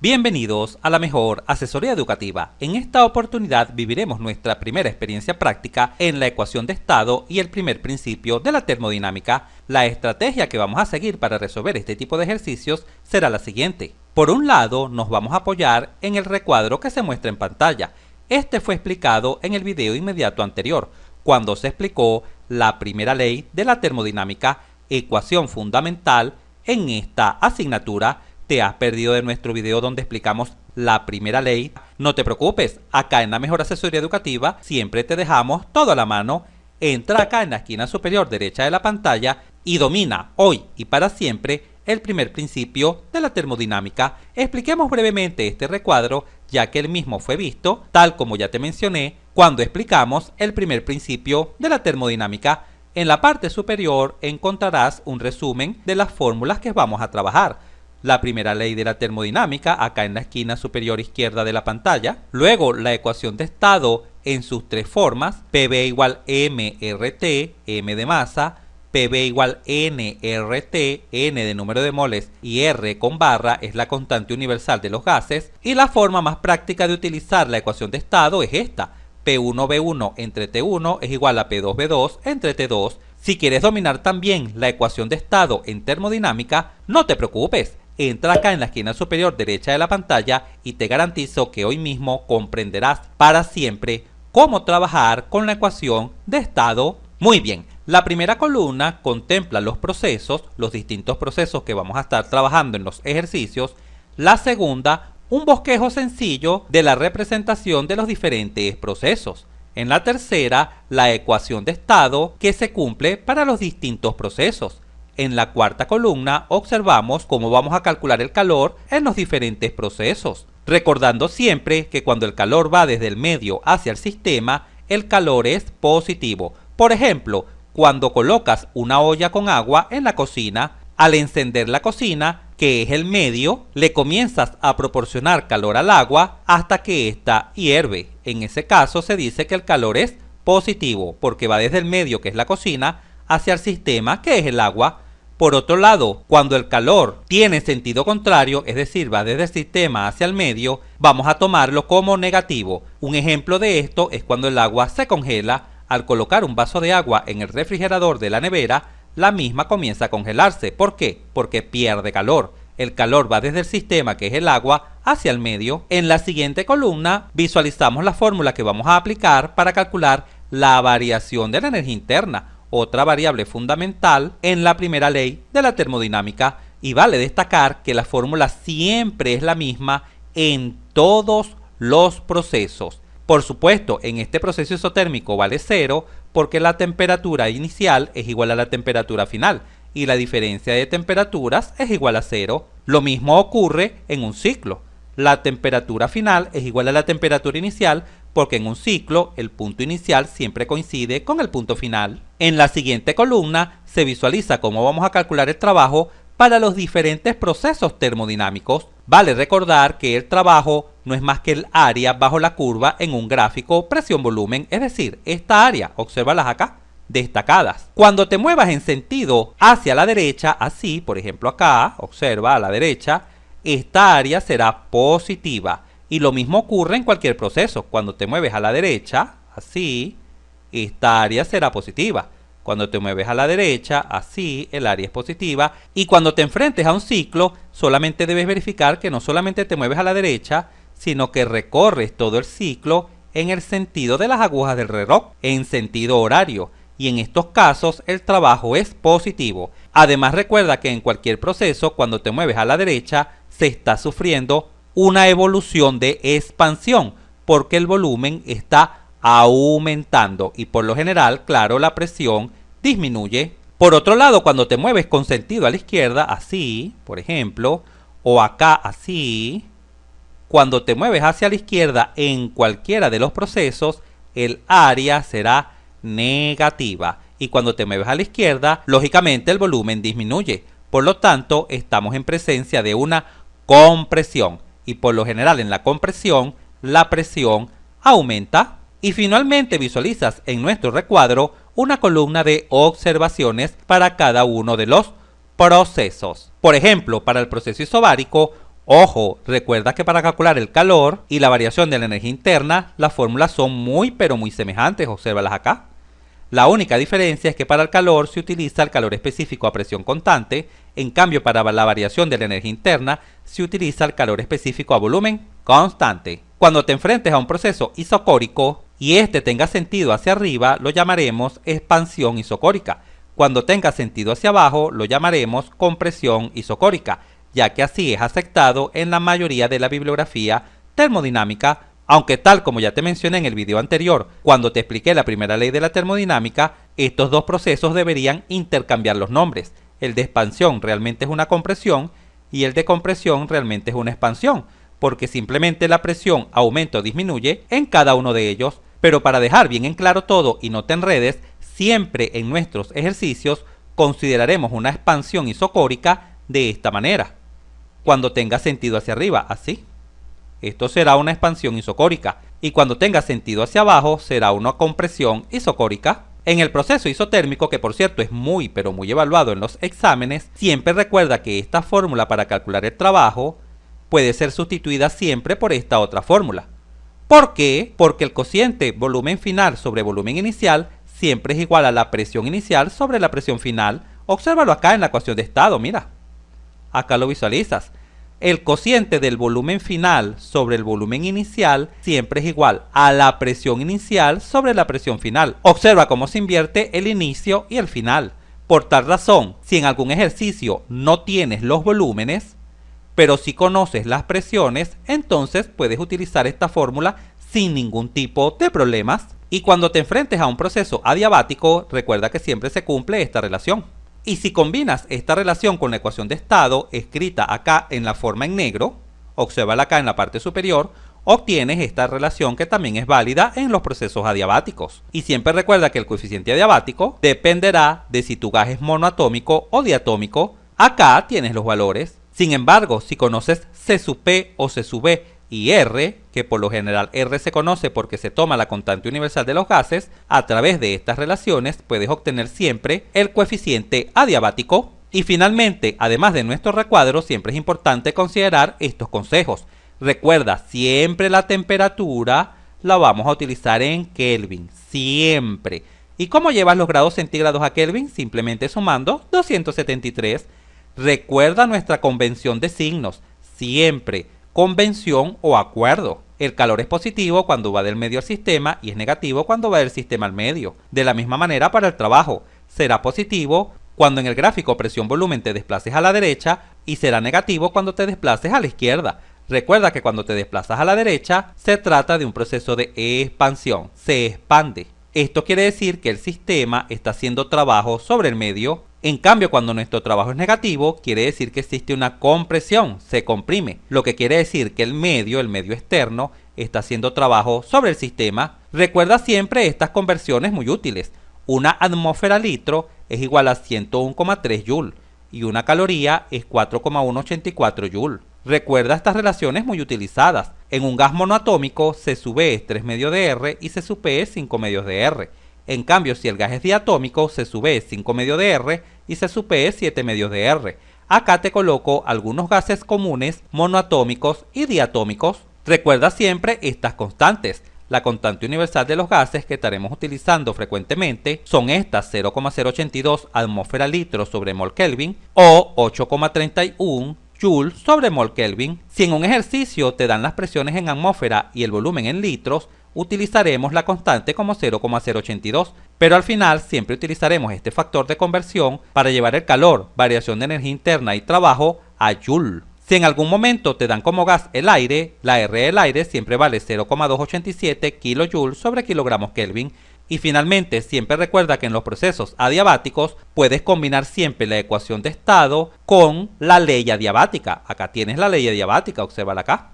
Bienvenidos a la mejor asesoría educativa. En esta oportunidad viviremos nuestra primera experiencia práctica en la ecuación de estado y el primer principio de la termodinámica. La estrategia que vamos a seguir para resolver este tipo de ejercicios será la siguiente. Por un lado, nos vamos a apoyar en el recuadro que se muestra en pantalla. Este fue explicado en el video inmediato anterior, cuando se explicó la primera ley de la termodinámica, ecuación fundamental. En esta asignatura te has perdido de nuestro video donde explicamos la primera ley. No te preocupes, acá en la mejor asesoría educativa siempre te dejamos todo a la mano. Entra acá en la esquina superior derecha de la pantalla y domina hoy y para siempre el primer principio de la termodinámica. Expliquemos brevemente este recuadro, ya que el mismo fue visto, tal como ya te mencioné, cuando explicamos el primer principio de la termodinámica. En la parte superior encontrarás un resumen de las fórmulas que vamos a trabajar. La primera ley de la termodinámica, acá en la esquina superior izquierda de la pantalla. Luego, la ecuación de estado en sus tres formas: PV igual mRT, M de masa, PV igual nRT, N de número de moles y R con barra es la constante universal de los gases. Y la forma más práctica de utilizar la ecuación de estado es esta: P1V1 entre T1 es igual a P2V2 entre T2. Si quieres dominar también la ecuación de estado en termodinámica, no te preocupes. Entra acá en la esquina superior derecha de la pantalla y te garantizo que hoy mismo comprenderás para siempre cómo trabajar con la ecuación de estado. Muy bien, la primera columna contempla los procesos, los distintos procesos que vamos a estar trabajando en los ejercicios. La segunda, un bosquejo sencillo de la representación de los diferentes procesos. En la tercera, la ecuación de estado que se cumple para los distintos procesos. En la cuarta columna observamos cómo vamos a calcular el calor en los diferentes procesos, recordando siempre que cuando el calor va desde el medio hacia el sistema, el calor es positivo. Por ejemplo, cuando colocas una olla con agua en la cocina, al encender la cocina, que es el medio, le comienzas a proporcionar calor al agua hasta que ésta hierve. En ese caso se dice que el calor es positivo, porque va desde el medio, que es la cocina, hacia el sistema, que es el agua. Por otro lado, cuando el calor tiene sentido contrario, es decir, va desde el sistema hacia el medio, vamos a tomarlo como negativo. Un ejemplo de esto es cuando el agua se congela. Al colocar un vaso de agua en el refrigerador de la nevera, la misma comienza a congelarse. ¿Por qué? Porque pierde calor. El calor va desde el sistema, que es el agua, hacia el medio. En la siguiente columna visualizamos la fórmula que vamos a aplicar para calcular la variación de la energía interna, otra variable fundamental en la primera ley de la termodinámica, y vale destacar que la fórmula siempre es la misma en todos los procesos. Por supuesto, en este proceso isotérmico vale 0 porque la temperatura inicial es igual a la temperatura final y la diferencia de temperaturas es igual a 0. Lo mismo ocurre en un ciclo. La temperatura final es igual a la temperatura inicial porque en un ciclo el punto inicial siempre coincide con el punto final. En la siguiente columna se visualiza cómo vamos a calcular el trabajo para los diferentes procesos termodinámicos. Vale recordar que el trabajo no es más que el área bajo la curva en un gráfico presión-volumen, es decir, esta área, obsérvalas acá, destacadas. Cuando te muevas en sentido hacia la derecha, así, por ejemplo acá, observa a la derecha, esta área será positiva. Y lo mismo ocurre en cualquier proceso. Cuando te mueves a la derecha, así, esta área será positiva. Cuando te mueves a la derecha, así, el área es positiva. Y cuando te enfrentes a un ciclo, solamente debes verificar que no solamente te mueves a la derecha, sino que recorres todo el ciclo en el sentido de las agujas del reloj, en sentido horario. Y en estos casos el trabajo es positivo. Además, recuerda que en cualquier proceso, cuando te mueves a la derecha, se está sufriendo una evolución de expansión, porque el volumen está aumentando y por lo general, claro, la presión disminuye. Por otro lado, cuando te mueves con sentido a la izquierda, así, por ejemplo, o acá así, cuando te mueves hacia la izquierda en cualquiera de los procesos, el área será negativa. Y cuando te mueves a la izquierda, lógicamente el volumen disminuye. Por lo tanto, estamos en presencia de una compresión. Y por lo general en la compresión, la presión aumenta. Y finalmente visualizas en nuestro recuadro una columna de observaciones para cada uno de los procesos. Por ejemplo, para el proceso isobárico, Ojo, recuerda que para calcular el calor y la variación de la energía interna, las fórmulas son muy pero muy semejantes, obsérvalas acá. La única diferencia es que para el calor se utiliza el calor específico a presión constante, en cambio para la variación de la energía interna se utiliza el calor específico a volumen constante. Cuando te enfrentes a un proceso isocórico y este tenga sentido hacia arriba, lo llamaremos expansión isocórica. Cuando tenga sentido hacia abajo, lo llamaremos compresión isocórica, ya que así es aceptado en la mayoría de la bibliografía termodinámica, aunque tal como ya te mencioné en el video anterior, cuando te expliqué la primera ley de la termodinámica, estos dos procesos deberían intercambiar los nombres. El de expansión realmente es una compresión y el de compresión realmente es una expansión, porque simplemente la presión aumenta o disminuye en cada uno de ellos. Pero para dejar bien en claro todo y no te enredes, siempre en nuestros ejercicios consideraremos una expansión isocórica de esta manera. Cuando tenga sentido hacia arriba, así. Esto será una expansión isocórica, y cuando tenga sentido hacia abajo será una compresión isocórica. En el proceso isotérmico, que por cierto es muy pero muy evaluado en los exámenes, siempre recuerda que esta fórmula para calcular el trabajo puede ser sustituida siempre por esta otra fórmula. ¿Por qué? Porque el cociente volumen final sobre volumen inicial siempre es igual a la presión inicial sobre la presión final. Obsérvalo acá en la ecuación de estado, mira. Acá lo visualizas. El cociente del volumen final sobre el volumen inicial siempre es igual a la presión inicial sobre la presión final. Observa cómo se invierte el inicio y el final. Por tal razón, si en algún ejercicio no tienes los volúmenes, pero si conoces las presiones, entonces puedes utilizar esta fórmula sin ningún tipo de problemas. Y cuando te enfrentes a un proceso adiabático, recuerda que siempre se cumple esta relación. Y si combinas esta relación con la ecuación de estado, escrita acá en la forma en negro, obsérvala acá en la parte superior, obtienes esta relación que también es válida en los procesos adiabáticos. Y siempre recuerda que el coeficiente adiabático dependerá de si tu gas es monoatómico o diatómico. Acá tienes los valores. Sin embargo, si conoces C sub P o C sub B y R, que por lo general R se conoce porque se toma la constante universal de los gases, a través de estas relaciones puedes obtener siempre el coeficiente adiabático. Y finalmente, además de nuestro recuadro, siempre es importante considerar estos consejos. Recuerda, siempre la temperatura la vamos a utilizar en Kelvin, siempre. ¿Y cómo llevas los grados centígrados a Kelvin? Simplemente sumando 273. Recuerda nuestra convención de signos, siempre convención o acuerdo. El calor es positivo cuando va del medio al sistema y es negativo cuando va del sistema al medio. De la misma manera para el trabajo, será positivo cuando en el gráfico presión-volumen te desplaces a la derecha y será negativo cuando te desplaces a la izquierda. Recuerda que cuando te desplazas a la derecha se trata de un proceso de expansión, se expande. Esto quiere decir que el sistema está haciendo trabajo sobre el medio. En cambio, cuando nuestro trabajo es negativo, quiere decir que existe una compresión, se comprime, lo que quiere decir que el medio externo, está haciendo trabajo sobre el sistema. Recuerda siempre estas conversiones muy útiles. Una atmósfera litro es igual a 101,3 Joule y una caloría es 4,184 Joule. Recuerda estas relaciones muy utilizadas. En un gas monoatómico, C sub E es 3 medios de R y C sub P es 5 medios de R. En cambio, si el gas es diatómico, C sub E es 5 medios de R y C sub P es 7 medios de R. Acá te coloco algunos gases comunes monoatómicos y diatómicos. Recuerda siempre estas constantes. La constante universal de los gases que estaremos utilizando frecuentemente son estas: 0,082 atmósfera litro sobre mol Kelvin o 8,31 Joule sobre mol Kelvin. Si en un ejercicio te dan las presiones en atmósfera y el volumen en litros, utilizaremos la constante como 0,082, pero al final siempre utilizaremos este factor de conversión para llevar el calor, variación de energía interna y trabajo a Joule. Si en algún momento te dan como gas el aire, la R del aire siempre vale 0,287 kJ sobre kilogramos Kelvin. Y finalmente, siempre recuerda que en los procesos adiabáticos puedes combinar siempre la ecuación de estado con la ley adiabática. Acá tienes la ley adiabática, obsérvala acá.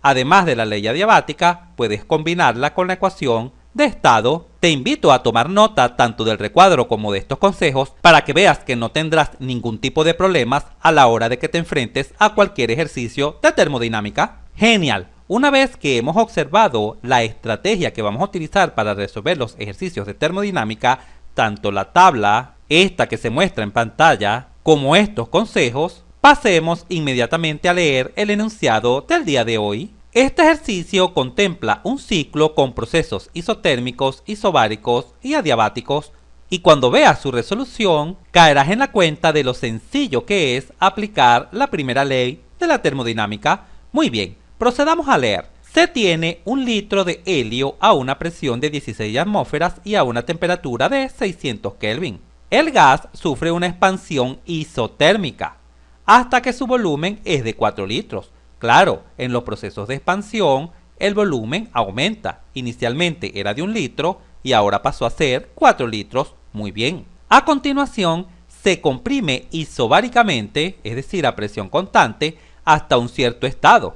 Además de la ley adiabática, puedes combinarla con la ecuación de estado. Te invito a tomar nota tanto del recuadro como de estos consejos para que veas que no tendrás ningún tipo de problemas a la hora de que te enfrentes a cualquier ejercicio de termodinámica. ¡Genial! Una vez que hemos observado la estrategia que vamos a utilizar para resolver los ejercicios de termodinámica, tanto la tabla, esta que se muestra en pantalla, como estos consejos, Pasemos inmediatamente a leer el enunciado del día de hoy. Este ejercicio contempla un ciclo con procesos isotérmicos, isobáricos y adiabáticos, y cuando veas su resolución, caerás en la cuenta de lo sencillo que es aplicar la primera ley de la termodinámica. Muy bien, procedamos a leer. Se tiene un litro de helio a una presión de 16 atmósferas y a una temperatura de 600 Kelvin. El gas sufre una expansión isotérmica hasta que su volumen es de 4 litros. Claro, en los procesos de expansión, el volumen aumenta. Inicialmente era de 1 litro y ahora pasó a ser 4 litros. Muy bien. A continuación, se comprime isobáricamente, es decir, a presión constante, hasta un cierto estado.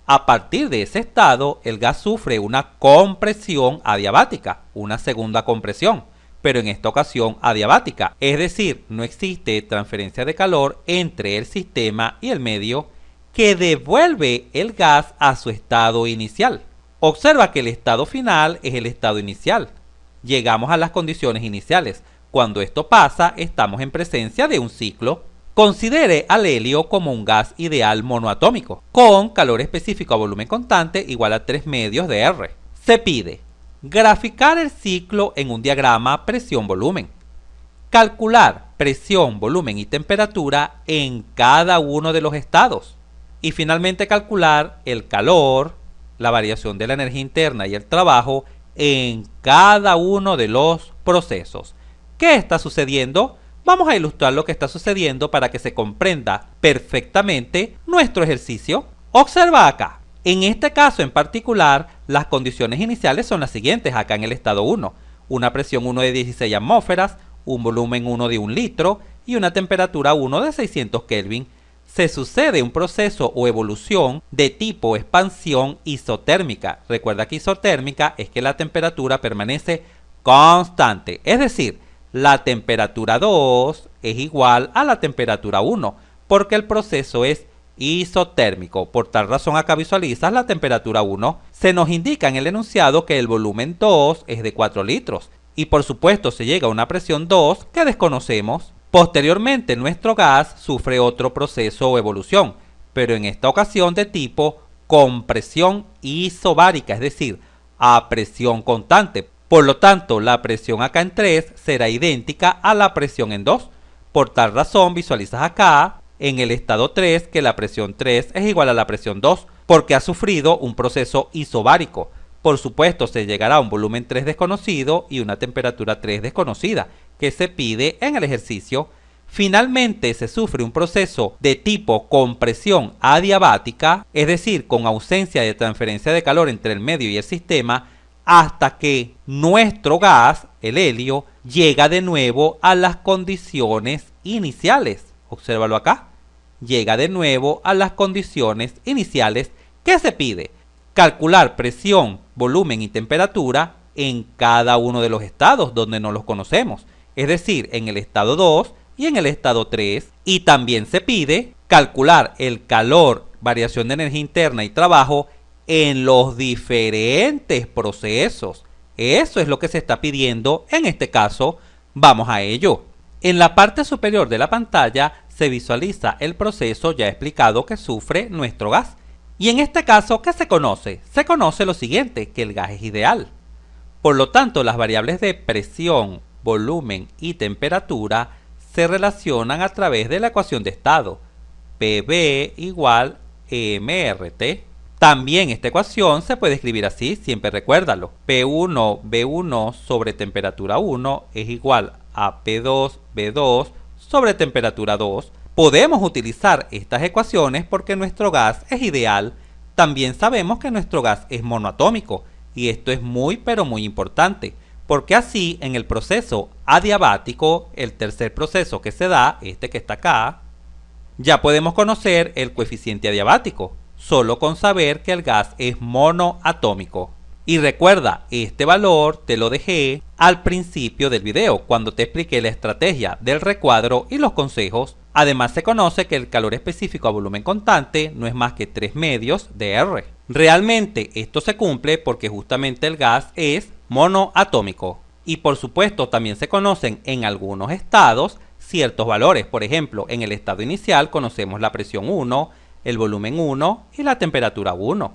A partir de ese estado, el gas sufre una compresión adiabática, una segunda compresión, pero en esta ocasión adiabática, es decir, no existe transferencia de calor entre el sistema y el medio que devuelve el gas a su estado inicial. Observa que el estado final es el estado inicial. Llegamos a las condiciones iniciales. Cuando esto pasa, estamos en presencia de un ciclo. Considere al helio como un gas ideal monoatómico, con calor específico a volumen constante igual a 3 medios de R. Se pide graficar el ciclo en un diagrama presión-volumen, calcular presión, volumen y temperatura en cada uno de los estados y finalmente calcular el calor, la variación de la energía interna y el trabajo en cada uno de los procesos. ¿Qué está sucediendo? Vamos a ilustrar lo que está sucediendo para que se comprenda perfectamente nuestro ejercicio. Observa acá. En este caso en particular, las condiciones iniciales son las siguientes acá en el estado 1. Una presión 1 de 16 atmósferas, un volumen 1 de 1 litro y una temperatura 1 de 600 Kelvin. Se sucede un proceso o evolución de tipo expansión isotérmica. Recuerda que isotérmica es que la temperatura permanece constante, es decir, la temperatura 2 es igual a la temperatura 1, porque el proceso es isotérmico. Por tal razón acá visualizas la temperatura 1. Se nos indica en el enunciado que el volumen 2 es de 4 litros y por supuesto se llega a una presión 2 que desconocemos. Posteriormente nuestro gas sufre otro proceso o evolución, pero en esta ocasión de tipo compresión isobárica, es decir, a presión constante. Por lo tanto, la presión acá en 3 será idéntica a la presión en 2. Por tal razón, visualizas acá en el estado 3 que la presión 3 es igual a la presión 2 porque ha sufrido un proceso isobárico. Por supuesto, se llegará a un volumen 3 desconocido y una temperatura 3 desconocida que se pide en el ejercicio. Finalmente, se sufre un proceso de tipo compresión adiabática, es decir, con ausencia de transferencia de calor entre el medio y el sistema, hasta que nuestro gas, el helio, llega de nuevo a las condiciones iniciales. Obsérvalo acá. Llega de nuevo a las condiciones iniciales. ¿Qué se pide? Calcular presión, volumen y temperatura en cada uno de los estados donde no los conocemos. Es decir, en el estado 2 y en el estado 3. Y también se pide calcular el calor, variación de energía interna y trabajo en los diferentes procesos. Eso es lo que se está pidiendo en este caso. Vamos a ello. En la parte superior de la pantalla se visualiza el proceso ya explicado que sufre nuestro gas. Y en este caso, ¿qué se conoce? Se conoce lo siguiente, que el gas es ideal. Por lo tanto, las variables de presión, volumen y temperatura se relacionan a través de la ecuación de estado. PV igual mRT. También esta ecuación se puede escribir así, siempre recuérdalo. P1V1 sobre temperatura 1 es igual a P2V2 sobre temperatura 2. Podemos utilizar estas ecuaciones porque nuestro gas es ideal. También sabemos que nuestro gas es monoatómico y esto es muy pero muy importante porque así en el proceso adiabático, el tercer proceso que se da, este que está acá, ya podemos conocer el coeficiente adiabático, solo con saber que el gas es monoatómico. Y recuerda, este valor te lo dejé al principio del video, cuando te expliqué la estrategia del recuadro y los consejos. Además se conoce que el calor específico a volumen constante no es más que 3 medios de R. Realmente esto se cumple porque justamente el gas es monoatómico. Y por supuesto también se conocen en algunos estados ciertos valores. Por ejemplo, en el estado inicial conocemos la presión 1, el volumen 1 y la temperatura 1.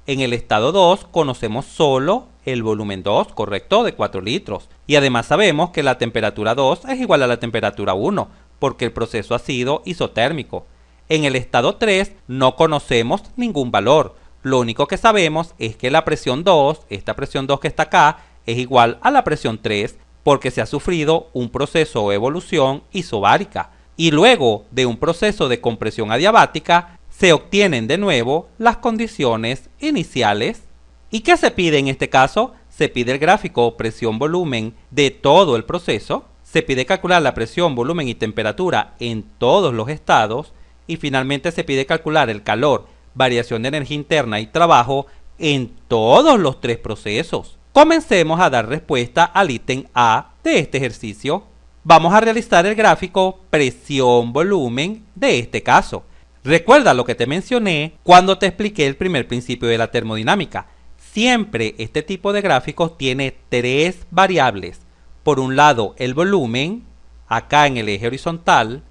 En el estado 2 conocemos solo el volumen 2, correcto, de 4 litros. Y además sabemos que la temperatura 2 es igual a la temperatura 1, porque el proceso ha sido isotérmico. En el estado 3 no conocemos ningún valor. Lo único que sabemos es que la presión 2, esta presión 2 que está acá, es igual a la presión 3, porque se ha sufrido un proceso o evolución isobárica. Y luego de un proceso de compresión adiabática, se obtienen de nuevo las condiciones iniciales. ¿Y qué se pide en este caso? Se pide el gráfico presión-volumen de todo el proceso, se pide calcular la presión, volumen y temperatura en todos los estados y finalmente se pide calcular el calor, variación de energía interna y trabajo en todos los 3 procesos. Comencemos a dar respuesta al ítem A de este ejercicio. Vamos a realizar el gráfico presión-volumen de este caso. Recuerda lo que te mencioné cuando te expliqué el primer principio de la termodinámica. Siempre este tipo de gráficos tiene 3 variables. Por un lado el volumen, acá en el eje horizontal,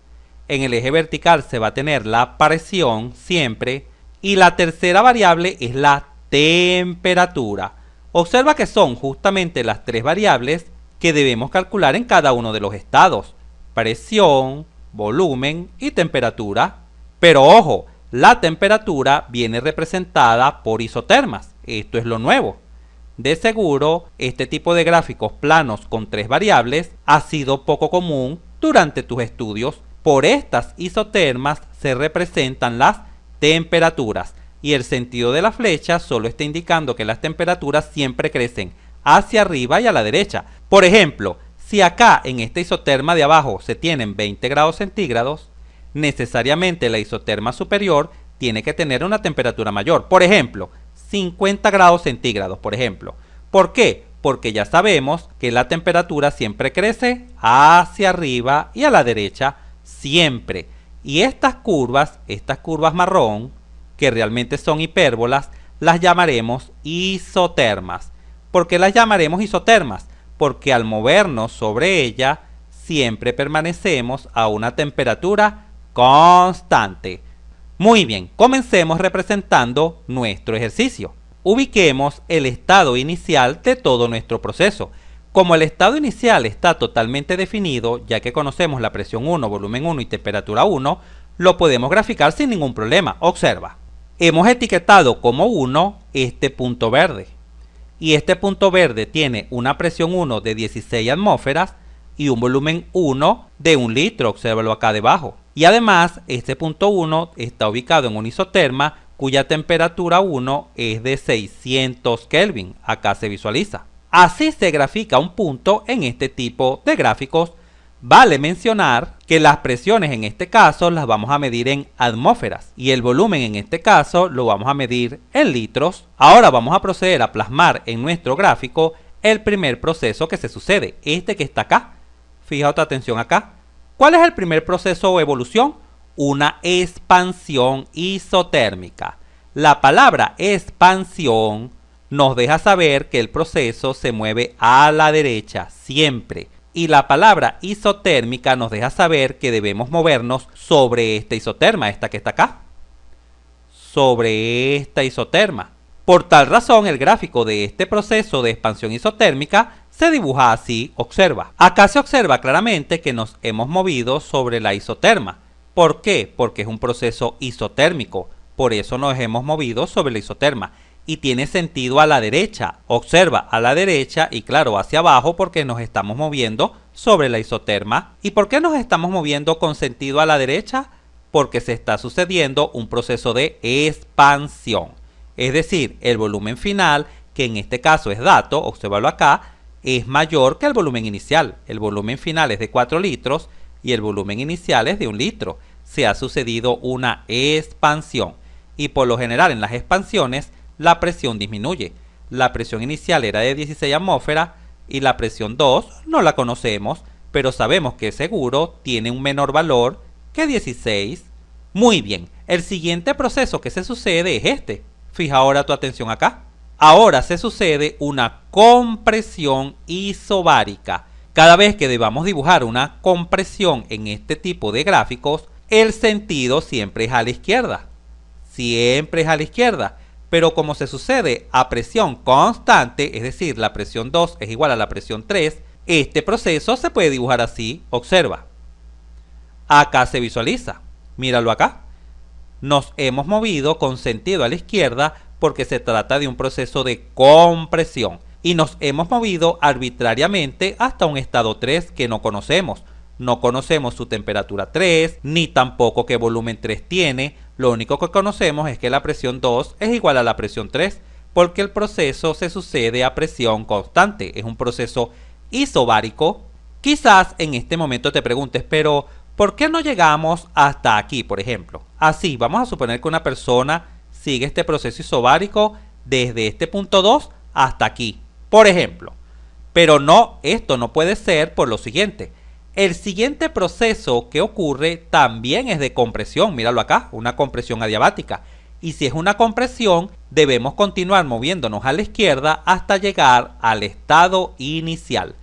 en el eje vertical se va a tener la presión siempre, y la tercera variable es la temperatura. Observa que son justamente las 3 variables que debemos calcular en cada uno de los estados: presión, volumen y temperatura. Pero ojo, la temperatura viene representada por isotermas. Esto es lo nuevo. De seguro, este tipo de gráficos planos con 3 variables ha sido poco común durante tus estudios. Por estas isotermas se representan las temperaturas y el sentido de la flecha solo está indicando que las temperaturas siempre crecen hacia arriba y a la derecha. Por ejemplo, si acá en esta isoterma de abajo se tienen 20 grados centígrados, necesariamente la isoterma superior tiene que tener una temperatura mayor. Por ejemplo, 50 grados centígrados, por ejemplo. ¿Por qué? Porque ya sabemos que la temperatura siempre crece hacia arriba y a la derecha, siempre. Y estas curvas marrón, que realmente son hipérbolas, las llamaremos isotermas. ¿Por qué las llamaremos isotermas? Porque al movernos sobre ella, siempre permanecemos a una temperatura constante. Muy bien, comencemos representando nuestro ejercicio. Ubiquemos el estado inicial de todo nuestro proceso. Como el estado inicial está totalmente definido, ya que conocemos la presión 1, volumen 1 y temperatura 1, lo podemos graficar sin ningún problema. Observa, hemos etiquetado como 1 este punto verde. Y este punto verde tiene una presión 1 de 16 atmósferas y un volumen 1 de 1 litro, obsérvalo acá debajo. Y además, este punto 1 está ubicado en un isoterma cuya temperatura 1 es de 600 Kelvin, acá se visualiza. Así se grafica un punto en este tipo de gráficos. Vale mencionar que las presiones en este caso las vamos a medir en atmósferas y el volumen en este caso lo vamos a medir en litros. Ahora vamos a proceder a plasmar en nuestro gráfico el primer proceso que se sucede, este que está acá. Fija otra atención acá. ¿Cuál es el primer proceso o evolución? Una expansión isotérmica. La palabra expansión nos deja saber que el proceso se mueve a la derecha siempre. Y la palabra isotérmica nos deja saber que debemos movernos sobre esta isoterma, esta que está acá. Sobre esta isoterma. Por tal razón, el gráfico de este proceso de expansión isotérmica se dibuja así, observa. Acá se observa claramente que nos hemos movido sobre la isoterma. ¿Por qué? Porque es un proceso isotérmico. Por eso nos hemos movido sobre la isoterma. Y tiene sentido a la derecha. Observa, a la derecha y claro, hacia abajo porque nos estamos moviendo sobre la isoterma. ¿Y por qué nos estamos moviendo con sentido a la derecha? Porque se está sucediendo un proceso de expansión. Es decir, el volumen final, que en este caso es dato, obsérvalo acá, es mayor que el volumen inicial. El volumen final es de 4 litros y el volumen inicial es de 1 litro. Se ha sucedido una expansión y por lo general en las expansiones la presión disminuye. La presión inicial era de 16 atmósferas y la presión 2 no la conocemos, pero sabemos que seguro tiene un menor valor que 16. Muy bien, el siguiente proceso que se sucede es este. Fija ahora tu atención acá. Ahora se sucede una compresión isobárica. Cada vez que debamos dibujar una compresión en este tipo de gráficos, el sentido siempre es a la izquierda. Siempre es a la izquierda. Pero como se sucede a presión constante, es decir, la presión 2 es igual a la presión 3, este proceso se puede dibujar así. Observa. Acá se visualiza. Míralo acá. Nos hemos movido con sentido a la izquierda porque se trata de un proceso de compresión. Y nos hemos movido arbitrariamente hasta un estado 3 que no conocemos. No conocemos su temperatura 3, ni tampoco qué volumen 3 tiene. Lo único que conocemos es que la presión 2 es igual a la presión 3, porque el proceso se sucede a presión constante. Es un proceso isobárico. Quizás en este momento te preguntes, pero ¿por qué no llegamos hasta aquí, por ejemplo? Así, vamos a suponer que una persona sigue este proceso isobárico desde este punto 2 hasta aquí, por ejemplo. Pero no, esto no puede ser por lo siguiente. El siguiente proceso que ocurre también es de compresión, míralo acá, una compresión adiabática. Y si es una compresión, debemos continuar moviéndonos a la izquierda hasta llegar al estado inicial.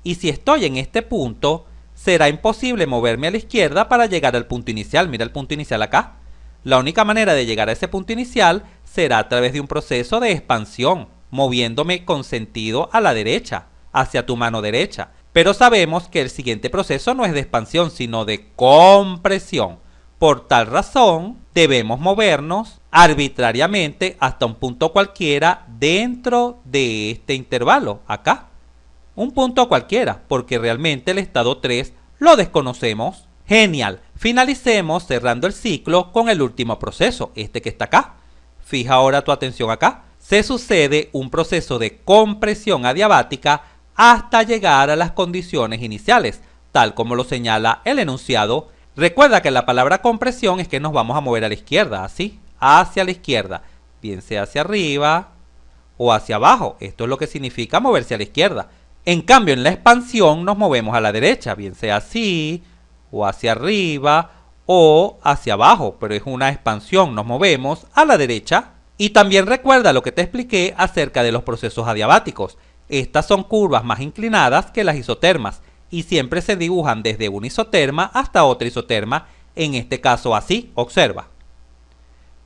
Y si estoy en este punto, será imposible moverme a la izquierda para llegar al punto inicial. Mira el punto inicial acá. La única manera de llegar a ese punto inicial será a través de un proceso de expansión, moviéndome con sentido a la derecha, hacia tu mano derecha. Pero sabemos que el siguiente proceso no es de expansión, sino de compresión. Por tal razón, debemos movernos arbitrariamente hasta un punto cualquiera dentro de este intervalo, acá. Un punto cualquiera, porque realmente el estado 3 lo desconocemos. Genial. Finalicemos cerrando el ciclo con el último proceso, este que está acá. Fija ahora tu atención acá. Se sucede un proceso de compresión adiabática hasta llegar a las condiciones iniciales, tal como lo señala el enunciado. Recuerda que la palabra compresión es que nos vamos a mover a la izquierda, así, hacia la izquierda, bien sea hacia arriba o hacia abajo. Esto es lo que significa moverse a la izquierda. En cambio, en la expansión nos movemos a la derecha, bien sea así, o hacia arriba, o hacia abajo, pero es una expansión, nos movemos a la derecha. Y también recuerda lo que te expliqué acerca de los procesos adiabáticos. Estas son curvas más inclinadas que las isotermas y siempre se dibujan desde una isoterma hasta otra isoterma, en este caso así, observa.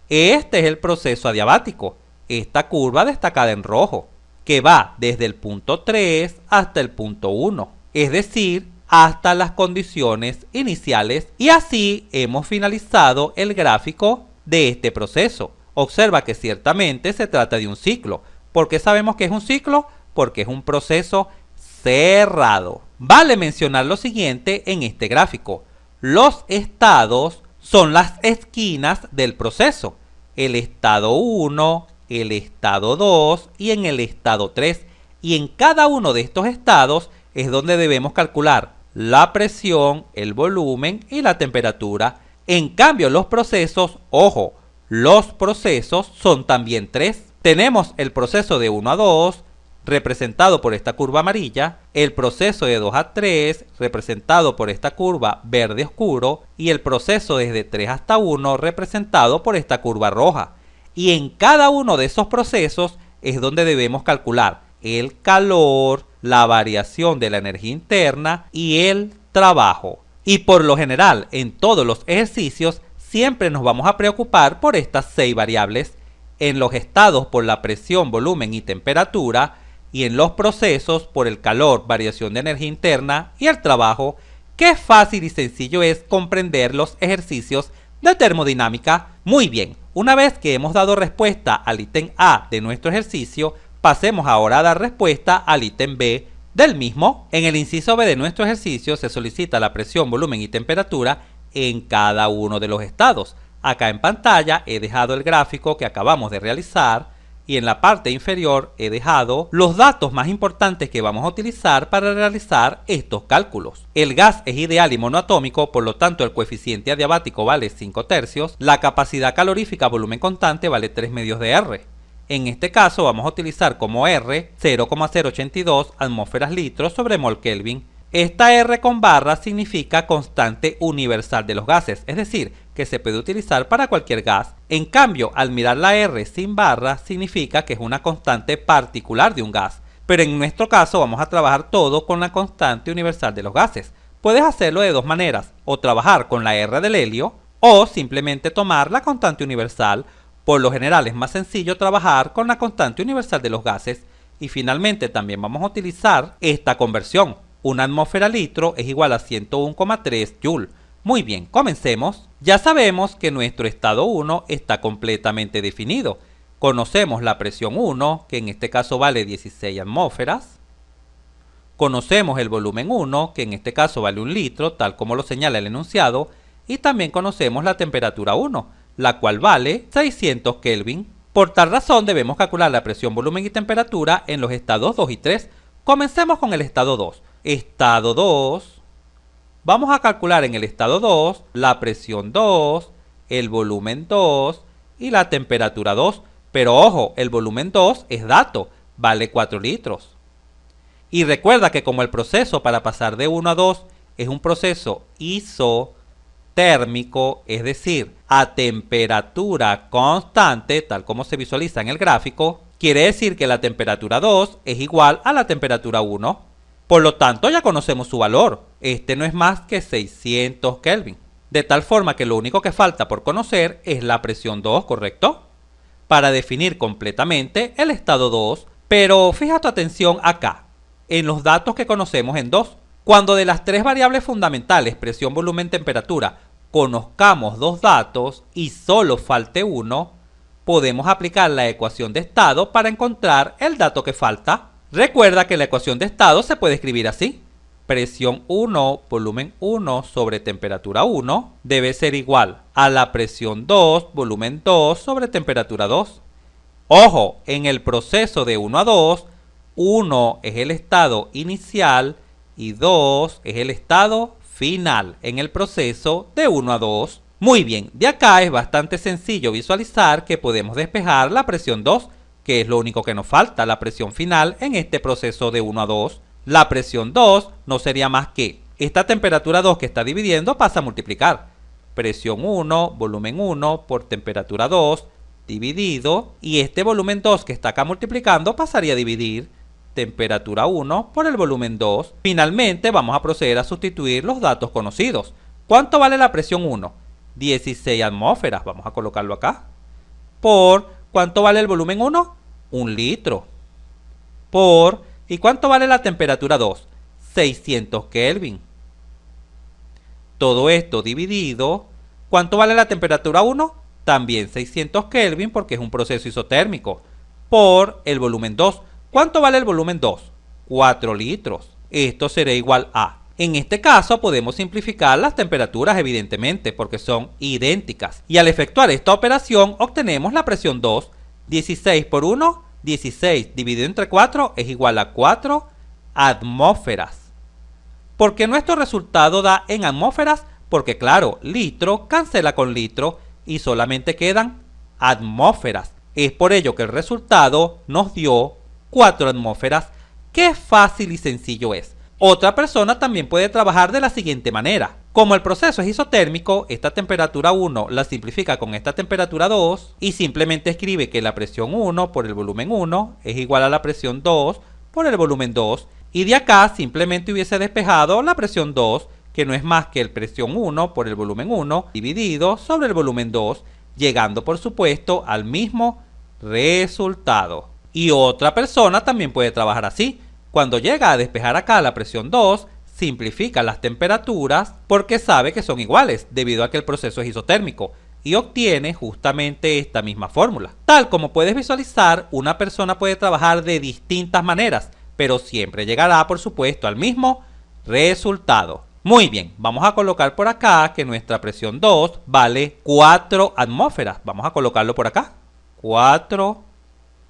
Este es el proceso adiabático, esta curva destacada en rojo, que va desde el punto 3 hasta el punto 1, es decir, hasta las condiciones iniciales, y así hemos finalizado el gráfico de este proceso. Observa que ciertamente se trata de un ciclo. ¿Por qué sabemos que es un ciclo? Porque es un proceso cerrado. Vale mencionar lo siguiente en este gráfico. Los estados son las esquinas del proceso. El estado 1, el estado 2 y en el estado 3. Y en cada uno de estos estados es donde debemos calcular la presión, el volumen y la temperatura. En cambio, los procesos, ojo, los procesos son también tres. Tenemos el proceso de 1 a 2, representado por esta curva amarilla, el proceso de 2 a 3, representado por esta curva verde oscuro, y el proceso desde 3 hasta 1, representado por esta curva roja. Y en cada uno de esos procesos es donde debemos calcular el calor, la variación de la energía interna y el trabajo. Y por lo general, en todos los ejercicios, siempre nos vamos a preocupar por estas 6 variables. En los estados por la presión, volumen y temperatura, y en los procesos por el calor, variación de energía interna y el trabajo. Qué fácil y sencillo es comprender los ejercicios de termodinámica. Muy bien, una vez que hemos dado respuesta al ítem A de nuestro ejercicio, pasemos ahora a dar respuesta al ítem B del mismo. En el inciso B de nuestro ejercicio se solicita la presión, volumen y temperatura en cada uno de los estados. Acá en pantalla he dejado el gráfico que acabamos de realizar y en la parte inferior he dejado los datos más importantes que vamos a utilizar para realizar estos cálculos. El gas es ideal y monoatómico, por lo tanto el coeficiente adiabático vale 5/3, la capacidad calorífica volumen constante vale 3/2 de R. En este caso vamos a utilizar como R 0,082 atmósferas litros sobre mol Kelvin. Esta R con barra significa constante universal de los gases, es decir, que se puede utilizar para cualquier gas. En cambio, al mirar la R sin barra significa que es una constante particular de un gas. pero en nuestro caso vamos a trabajar todo con la constante universal de los gases. Puedes hacerlo de dos maneras, o trabajar con la R del helio, o simplemente tomar la constante universal. Por lo general es más sencillo trabajar con la constante universal de los gases. Y finalmente también vamos a utilizar esta conversión. Una atmósfera litro es igual a 101,3 Joule. Muy bien, comencemos. Ya sabemos que nuestro estado 1 está completamente definido. Conocemos la presión 1, que en este caso vale 16 atmósferas. Conocemos el volumen 1, que en este caso vale 1 litro, tal como lo señala el enunciado. Y también conocemos la temperatura 1, la cual vale 600 Kelvin. Por tal razón debemos calcular la presión, volumen y temperatura en los estados 2 y 3. Comencemos con el estado 2. Estado 2. Vamos a calcular en el estado 2 la presión 2, el volumen 2 y la temperatura 2. Pero ojo, el volumen 2 es dato, vale 4 litros. Y recuerda que como el proceso para pasar de 1 a 2 es un proceso isotérmico, es decir, a temperatura constante, tal como se visualiza en el gráfico, quiere decir que la temperatura 2 es igual a la temperatura 1. Por lo tanto, ya conocemos su valor. Este no es más que 600 Kelvin. De tal forma que lo único que falta por conocer es la presión 2, ¿correcto? Para definir completamente el estado 2, pero fija tu atención acá, en los datos que conocemos en 2. Cuando de las tres variables fundamentales, presión, volumen, temperatura, conozcamos dos datos y solo falte uno, podemos aplicar la ecuación de estado para encontrar el dato que falta. Recuerda que la ecuación de estado se puede escribir así. Presión 1, volumen 1 sobre temperatura 1 debe ser igual a la presión 2, volumen 2 sobre temperatura 2. Ojo, en el proceso de 1 a 2, 1 es el estado inicial y 2 es el estado final en el proceso de 1 a 2. Muy bien, de acá es bastante sencillo visualizar que podemos despejar la presión 2, que es lo único que nos falta, la presión final en este proceso de 1 a 2. La presión 2 no sería más que esta temperatura 2 que está dividiendo pasa a multiplicar. Presión 1, volumen 1 por temperatura 2 dividido, y este volumen 2 que está acá multiplicando pasaría a dividir temperatura 1 por el volumen 2. Finalmente vamos a proceder a sustituir los datos conocidos. ¿Cuánto vale la presión 1? 16 atmósferas, vamos a colocarlo acá. Por, ¿cuánto vale el volumen 1? 1 litro. Por, ¿y cuánto vale la temperatura 2? 600 Kelvin. Todo esto dividido, ¿cuánto vale la temperatura 1? También 600 Kelvin porque es un proceso isotérmico. Por el volumen 2. ¿Cuánto vale el volumen 2? 4 litros. Esto será igual a... En este caso podemos simplificar las temperaturas evidentemente porque son idénticas. Y al efectuar esta operación obtenemos la presión 2. 16 por 1, 16 dividido entre 4 es igual a 4 atmósferas. ¿Por qué nuestro resultado da en atmósferas? Porque claro, litro cancela con litro y solamente quedan atmósferas. Es por ello que el resultado nos dio 4 atmósferas. ¡Qué fácil y sencillo es! Otra persona también puede trabajar de la siguiente manera. Como el proceso es isotérmico, esta temperatura 1 la simplifica con esta temperatura 2 y simplemente escribe que la presión 1 por el volumen 1 es igual a la presión 2 por el volumen 2, y de acá simplemente hubiese despejado la presión 2, que no es más que el presión 1 por el volumen 1 dividido sobre el volumen 2, llegando por supuesto al mismo resultado. Y otra persona también puede trabajar así. Cuando llega a despejar acá la presión 2, simplifica las temperaturas porque sabe que son iguales debido a que el proceso es isotérmico y obtiene justamente esta misma fórmula. Tal como puedes visualizar, una persona puede trabajar de distintas maneras, pero siempre llegará por supuesto al mismo resultado. Muy bien, vamos a colocar por acá que nuestra presión 2 vale 4 atmósferas. Vamos a colocarlo por acá. 4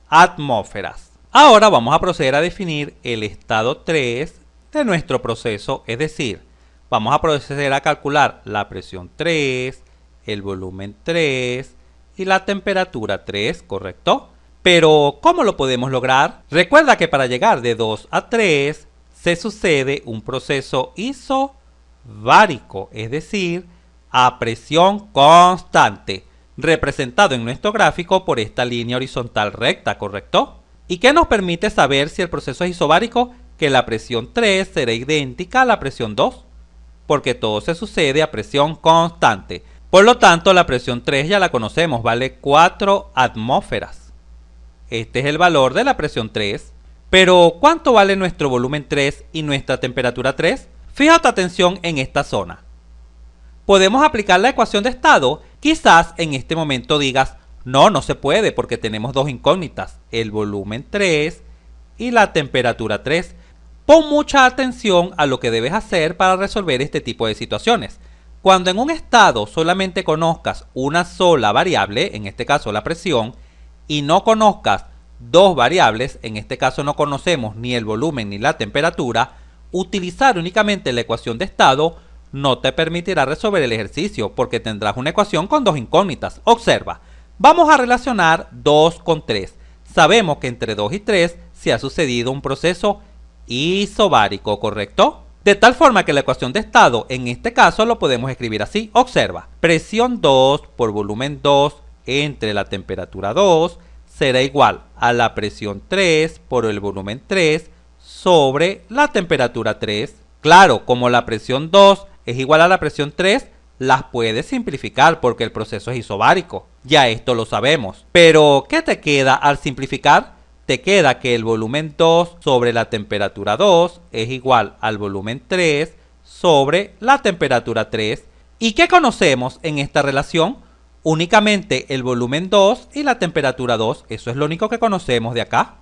atmósferas. Ahora vamos a proceder a definir el estado 3 de nuestro proceso, es decir, vamos a proceder a calcular la presión 3, el volumen 3 y la temperatura 3, ¿correcto? Pero, ¿cómo lo podemos lograr? Recuerda que para llegar de 2 a 3 se sucede un proceso isobárico, es decir, a presión constante, representado en nuestro gráfico por esta línea horizontal recta, ¿correcto? ¿Y qué nos permite saber si el proceso es isobárico? Que la presión 3 será idéntica a la presión 2, porque todo se sucede a presión constante. Por lo tanto, la presión 3 ya la conocemos, vale 4 atmósferas. Este es el valor de la presión 3. Pero, ¿cuánto vale nuestro volumen 3 y nuestra temperatura 3? Fija tu atención en esta zona. ¿Podemos aplicar la ecuación de estado? Quizás en este momento digas, no se puede porque tenemos dos incógnitas, el volumen 3 y la temperatura 3. Pon mucha atención a lo que debes hacer para resolver este tipo de situaciones. Cuando en un estado solamente conozcas una sola variable, en este caso la presión, y no conozcas dos variables, en este caso no conocemos ni el volumen ni la temperatura, utilizar únicamente la ecuación de estado no te permitirá resolver el ejercicio porque tendrás una ecuación con dos incógnitas. Observa, vamos a relacionar 2 con 3. Sabemos que entre 2 y 3 se ha sucedido un proceso isobárico, ¿correcto? De tal forma que la ecuación de estado en este caso lo podemos escribir así. Observa, presión 2 por volumen 2 entre la temperatura 2 será igual a la presión 3 por el volumen 3 sobre la temperatura 3. Claro, como la presión 2 es igual a la presión 3, las puedes simplificar porque el proceso es isobárico. Ya esto lo sabemos. Pero, ¿qué te queda al simplificar? Te queda que el volumen 2 sobre la temperatura 2 es igual al volumen 3 sobre la temperatura 3. ¿Y qué conocemos en esta relación? Únicamente el volumen 2 y la temperatura 2, eso es lo único que conocemos de acá.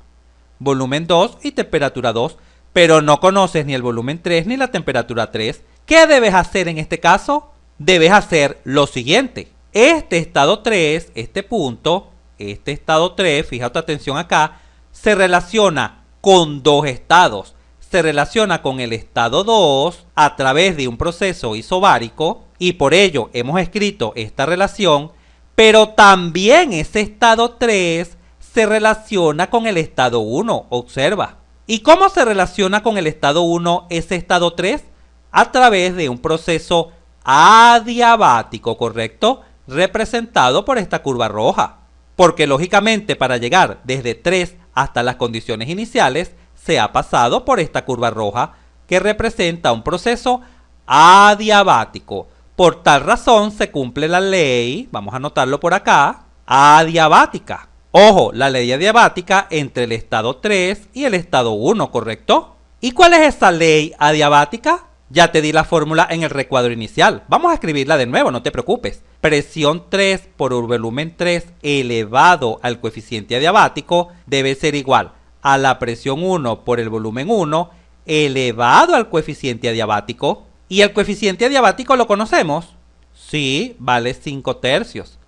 Volumen 2 y temperatura 2, pero no conoces ni el volumen 3 ni la temperatura 3. ¿Qué debes hacer en este caso? Debes hacer lo siguiente. Este estado 3, este punto, este estado 3, fija tu atención acá, se relaciona con dos estados. Se relaciona con el estado 2 a través de un proceso isobárico y por ello hemos escrito esta relación, pero también ese estado 3 se relaciona con el estado 1, observa. ¿Y cómo se relaciona con el estado 1 ese estado 3? A través de un proceso adiabático, ¿correcto? Representado por esta curva roja. Porque lógicamente para llegar desde 3 hasta las condiciones iniciales se ha pasado por esta curva roja que representa un proceso adiabático. Por tal razón se cumple la ley, vamos a anotarlo por acá, adiabática. Ojo, la ley adiabática entre el estado 3 y el estado 1, ¿correcto? ¿Y cuál es esa ley adiabática? Ya te di la fórmula en el recuadro inicial. Vamos a escribirla de nuevo, no te preocupes. Presión 3 por volumen 3 elevado al coeficiente adiabático debe ser igual a la presión 1 por el volumen 1 elevado al coeficiente adiabático. ¿Y el coeficiente adiabático lo conocemos? Sí, vale 5 tercios.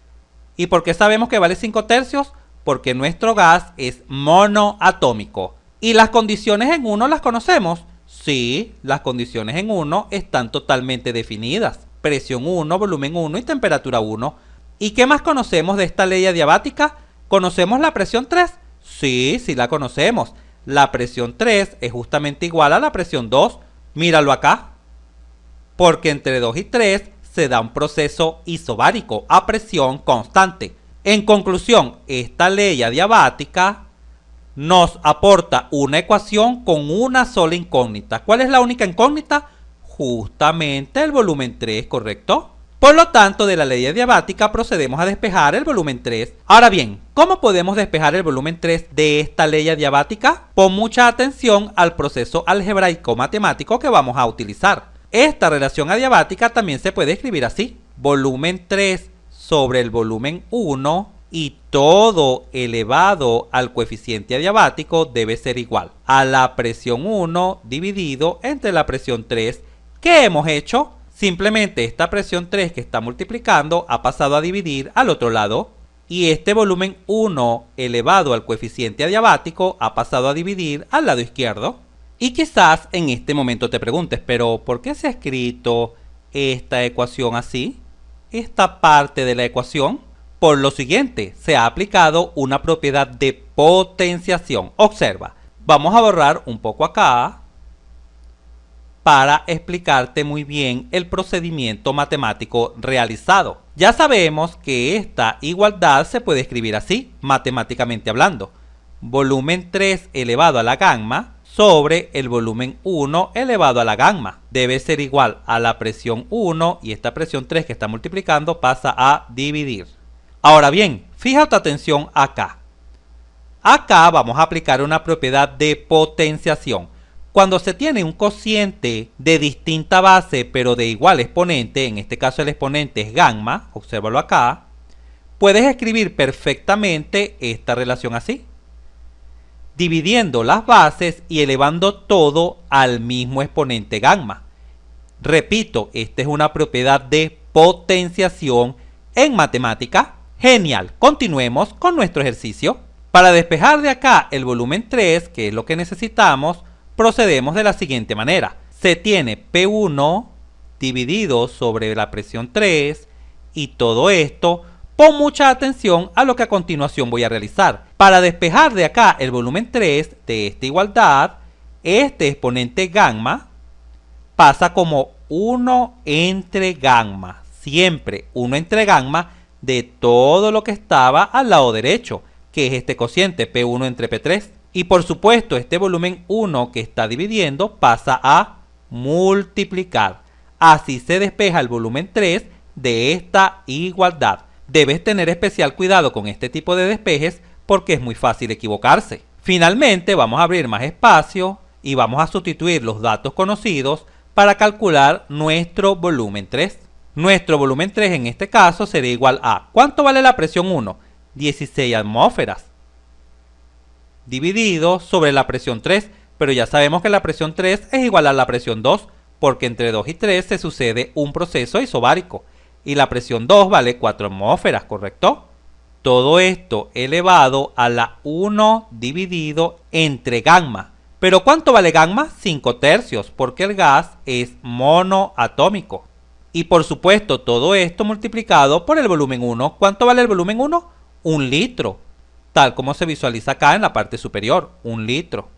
¿Y por qué sabemos que vale 5 tercios? Porque nuestro gas es monoatómico. ¿Y las condiciones en 1 las conocemos? Sí, las condiciones en 1 están totalmente definidas. Presión 1, volumen 1 y temperatura 1. ¿Y qué más conocemos de esta ley adiabática? ¿Conocemos la presión 3? Sí, sí la conocemos. La presión 3 es justamente igual a la presión 2. Míralo acá. Porque entre 2 y 3 se da un proceso isobárico a presión constante. En conclusión, esta ley adiabática nos aporta una ecuación con una sola incógnita. ¿Cuál es la única incógnita? Justamente el volumen 3, ¿correcto? Por lo tanto, de la ley adiabática procedemos a despejar el volumen 3. Ahora bien, ¿cómo podemos despejar el volumen 3 de esta ley adiabática? Pon mucha atención al proceso algebraico matemático que vamos a utilizar. Esta relación adiabática también se puede escribir así. Volumen 3 sobre el volumen 1 y todo elevado al coeficiente adiabático debe ser igual a la presión 1 dividido entre la presión 3. ¿Qué hemos hecho? Simplemente esta presión 3 que está multiplicando ha pasado a dividir al otro lado y este volumen 1 elevado al coeficiente adiabático ha pasado a dividir al lado izquierdo. Y quizás en este momento te preguntes, pero ¿por qué se ha escrito esta ecuación así? Esta parte de la ecuación. Por lo siguiente, se ha aplicado una propiedad de potenciación. Observa, vamos a borrar un poco acá para explicarte muy bien el procedimiento matemático realizado. Ya sabemos que esta igualdad se puede escribir así, matemáticamente hablando. volumen 3 elevado a la gamma sobre el volumen 1 elevado a la gamma. Debe ser igual a la presión 1 y esta presión 3 que está multiplicando pasa a dividir. Ahora bien, fija tu atención acá. Acá vamos a aplicar una propiedad de potenciación. Cuando se tiene un cociente de distinta base pero de igual exponente, en este caso el exponente es gamma, obsérvalo acá, puedes escribir perfectamente esta relación así, dividiendo las bases y elevando todo al mismo exponente gamma. Repito, esta es una propiedad de potenciación en matemática. Genial, continuemos con nuestro ejercicio. Para despejar de acá el volumen 3, que es lo que necesitamos, procedemos de la siguiente manera. Se tiene P1 dividido sobre la presión 3 y todo esto. Pon mucha atención a lo que a continuación voy a realizar. Para despejar de acá el volumen 3 de esta igualdad, este exponente gamma pasa como 1 entre gamma. Siempre 1 entre gamma de todo lo que estaba al lado derecho, que es este cociente P1 entre P3. Y por supuesto, este volumen 1 que está dividiendo pasa a multiplicar. Así se despeja el volumen 3 de esta igualdad. Debes tener especial cuidado con este tipo de despejes porque es muy fácil equivocarse. Finalmente vamos a abrir más espacio y vamos a sustituir los datos conocidos para calcular nuestro volumen 3. Nuestro volumen 3 en este caso sería igual a, ¿cuánto vale la presión 1? 16 atmósferas. Dividido sobre la presión 3, pero ya sabemos que la presión 3 es igual a la presión 2 porque entre 2 y 3 se sucede un proceso isobárico. Y la presión 2 vale 4 atmósferas, ¿correcto? Todo esto elevado a la 1 dividido entre gamma. ¿Pero cuánto vale gamma? 5/3, porque el gas es monoatómico. Y por supuesto, todo esto multiplicado por el volumen 1. ¿Cuánto vale el volumen 1? 1 litro. Tal como se visualiza acá en la parte superior, 1 litro.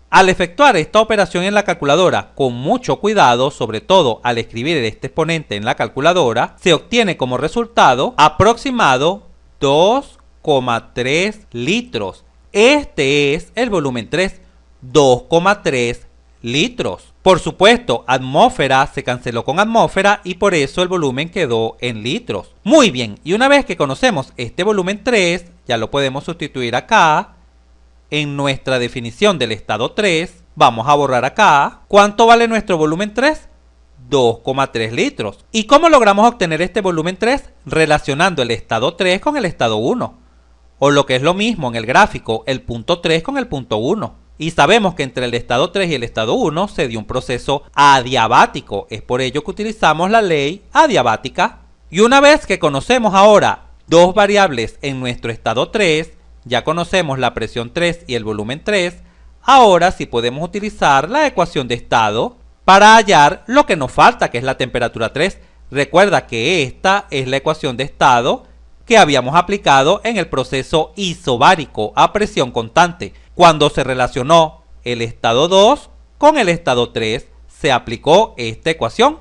Al efectuar esta operación en la calculadora con mucho cuidado, sobre todo al escribir este exponente en la calculadora, se obtiene como resultado aproximado 2,3 litros. Este es el volumen 3, 2,3 litros. Por supuesto, atmósfera se canceló con atmósfera y por eso el volumen quedó en litros. Muy bien, y una vez que conocemos este volumen 3, ya lo podemos sustituir acá. En nuestra definición del estado 3, vamos a borrar acá. ¿Cuánto vale nuestro volumen 3? 2,3 litros. ¿Y cómo logramos obtener este volumen 3? Relacionando el estado 3 con el estado 1. O lo que es lo mismo en el gráfico, el punto 3 con el punto 1. Y sabemos que entre el estado 3 y el estado 1 se dio un proceso adiabático. Es por ello que utilizamos la ley adiabática. Y una vez que conocemos ahora dos variables en nuestro estado 3, ya conocemos la presión 3 y el volumen 3, ahora sí podemos utilizar la ecuación de estado para hallar lo que nos falta, que es la temperatura 3. Recuerda que esta es la ecuación de estado que habíamos aplicado en el proceso isobárico a presión constante. Cuando se relacionó el estado 2 con el estado 3, se aplicó esta ecuación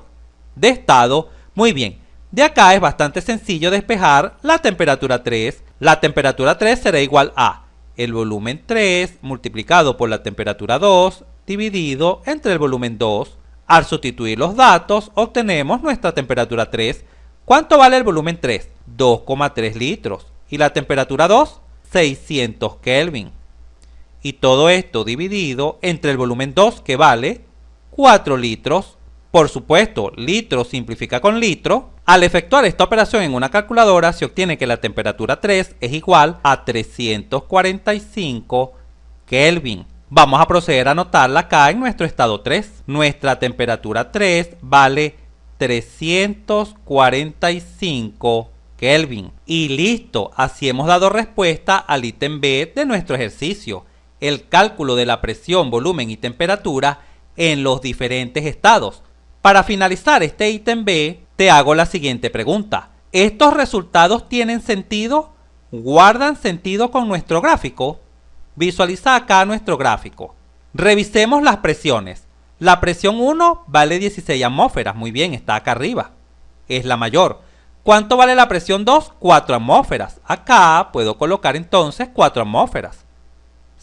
de estado. Muy bien, de acá es bastante sencillo despejar la temperatura 3. La temperatura 3 será igual a el volumen 3 multiplicado por la temperatura 2 dividido entre el volumen 2. Al sustituir los datos obtenemos nuestra temperatura 3. ¿Cuánto vale el volumen 3? 2,3 litros. ¿Y la temperatura 2? 600 Kelvin. Y todo esto dividido entre el volumen 2 que vale 4 litros. Por supuesto, litro simplifica con litro. Al efectuar esta operación en una calculadora se obtiene que la temperatura 3 es igual a 345 Kelvin. Vamos a proceder a anotarla acá en nuestro estado 3. Nuestra temperatura 3 vale 345 Kelvin. Y listo, así hemos dado respuesta al ítem B de nuestro ejercicio, el cálculo de la presión, volumen y temperatura en los diferentes estados. Para finalizar este ítem B, te hago la siguiente pregunta. ¿Estos resultados tienen sentido? ¿Guardan sentido con nuestro gráfico? Visualiza acá nuestro gráfico. Revisemos las presiones. La presión 1 vale 16 atmósferas. Muy bien, está acá arriba. Es la mayor. ¿Cuánto vale la presión 2? 4 atmósferas. Acá puedo colocar entonces 4 atmósferas.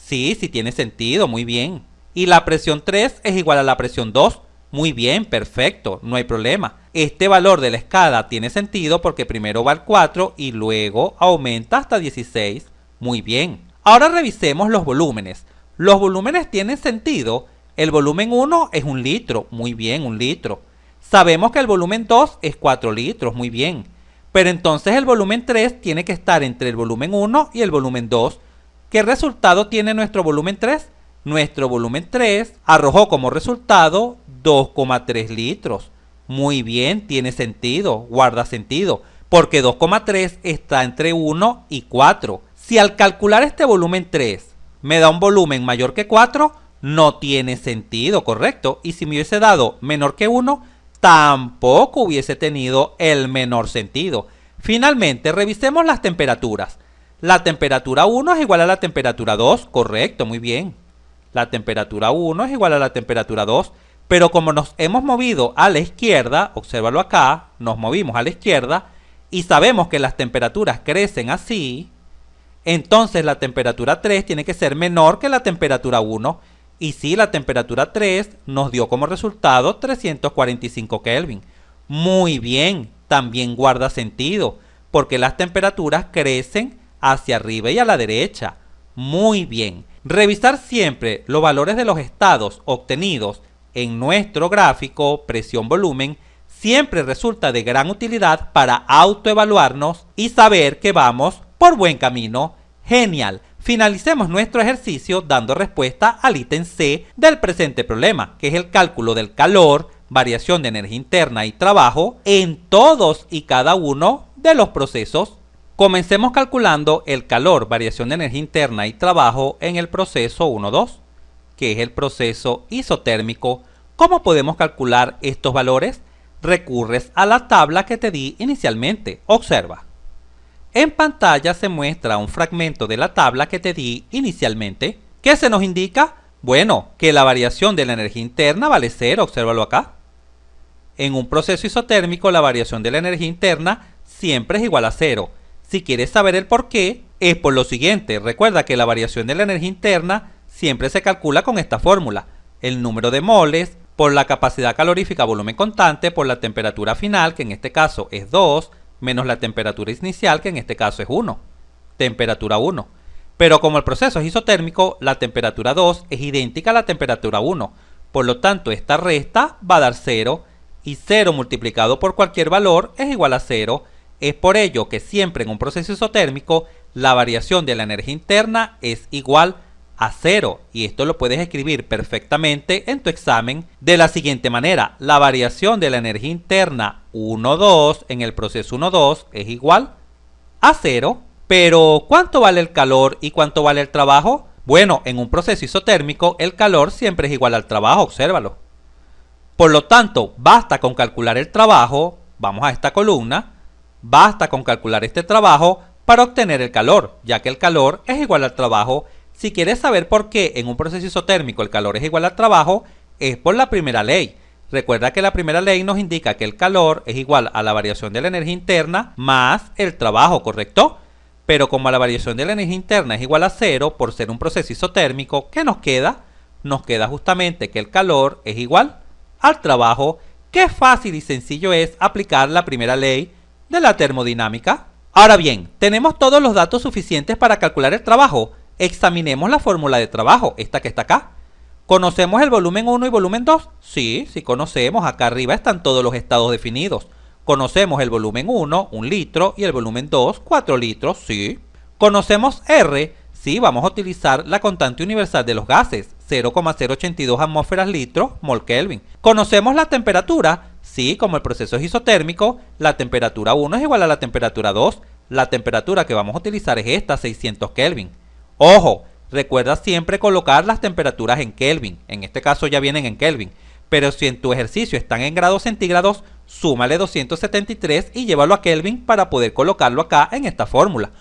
Sí, sí tiene sentido, muy bien. Y la presión 3 es igual a la presión 2. Muy bien, perfecto, no hay problema. Este valor de la escala tiene sentido porque primero va al 4 y luego aumenta hasta 16. Muy bien. Ahora revisemos los volúmenes. Los volúmenes tienen sentido. El volumen 1 es 1 litro. Muy bien, 1 litro. Sabemos que el volumen 2 es 4 litros. Muy bien. Pero entonces el volumen 3 tiene que estar entre el volumen 1 y el volumen 2. ¿Qué resultado tiene nuestro volumen 3? Nuestro volumen 3 arrojó como resultado 2,3 litros. Muy bien, tiene sentido, guarda sentido, porque 2,3 está entre 1 y 4. Si al calcular este volumen 3 me da un volumen mayor que 4, no tiene sentido, ¿correcto? Y si me hubiese dado menor que 1, tampoco hubiese tenido el menor sentido. Finalmente, revisemos las temperaturas. La temperatura 1 es igual a la temperatura 2, correcto, muy bien. La temperatura 1 es igual a la temperatura 2, pero como nos hemos movido a la izquierda, obsérvalo acá, nos movimos a la izquierda y sabemos que las temperaturas crecen así, entonces la temperatura 3 tiene que ser menor que la temperatura 1, y sí, la temperatura 3 nos dio como resultado 345 Kelvin. Muy bien, también guarda sentido, porque las temperaturas crecen hacia arriba y a la derecha. Muy bien. Revisar siempre los valores de los estados obtenidos en nuestro gráfico presión-volumen siempre resulta de gran utilidad para autoevaluarnos y saber que vamos por buen camino. Genial. Finalicemos nuestro ejercicio dando respuesta al ítem C del presente problema, que es el cálculo del calor, variación de energía interna y trabajo en todos y cada uno de los procesos. Comencemos calculando el calor, variación de energía interna y trabajo en el proceso 1-2, que es el proceso isotérmico. ¿Cómo podemos calcular estos valores? Recurres a la tabla que te di inicialmente. Observa. En pantalla se muestra un fragmento de la tabla que te di inicialmente. ¿Qué se nos indica? Bueno, que la variación de la energía interna vale 0. Obsérvalo acá. En un proceso isotérmico, la variación de la energía interna siempre es igual a 0. Si quieres saber el por qué, es por lo siguiente. Recuerda que la variación de la energía interna siempre se calcula con esta fórmula. El número de moles por la capacidad calorífica volumen constante por la temperatura final, que en este caso es 2, menos la temperatura inicial, que en este caso es 1. Temperatura 1. Pero como el proceso es isotérmico, la temperatura 2 es idéntica a la temperatura 1. Por lo tanto, esta resta va a dar 0 y 0 multiplicado por cualquier valor es igual a 0. Es por ello que siempre en un proceso isotérmico la variación de la energía interna es igual a 0, y esto lo puedes escribir perfectamente en tu examen de la siguiente manera. La variación de la energía interna 1,2 en el proceso 1,2 es igual a 0. Pero ¿cuánto vale el calor y cuánto vale el trabajo? Bueno, en un proceso isotérmico el calor siempre es igual al trabajo, obsérvalo. Por lo tanto, basta con calcular el trabajo, vamos a esta columna, basta con calcular este trabajo para obtener el calor, ya que el calor es igual al trabajo. Si quieres saber por qué en un proceso isotérmico el calor es igual al trabajo, es por la primera ley. Recuerda que la primera ley nos indica que el calor es igual a la variación de la energía interna más el trabajo, ¿correcto? Pero como la variación de la energía interna es igual a 0 por ser un proceso isotérmico, ¿qué nos queda? Nos queda justamente que el calor es igual al trabajo. Qué fácil y sencillo es aplicar la primera ley de la termodinámica. Ahora bien, tenemos todos los datos suficientes para calcular el trabajo. Examinemos la fórmula de trabajo, esta que está acá. ¿Conocemos el volumen 1 y volumen 2? Sí, sí conocemos. Acá arriba están todos los estados definidos. ¿Conocemos el volumen 1, 1 litro, y el volumen 2, 4 litros? Sí. ¿Conocemos R? Sí, vamos a utilizar la constante universal de los gases, 0,082 atmósferas litros, mol Kelvin. ¿Conocemos la temperatura? Sí, como el proceso es isotérmico, la temperatura 1 es igual a la temperatura 2. La temperatura que vamos a utilizar es esta, 600 Kelvin. Ojo, recuerda siempre colocar las temperaturas en Kelvin. En este caso ya vienen en Kelvin. Pero si en tu ejercicio están en grados centígrados, súmale 273 y llévalo a Kelvin para poder colocarlo acá en esta fórmula.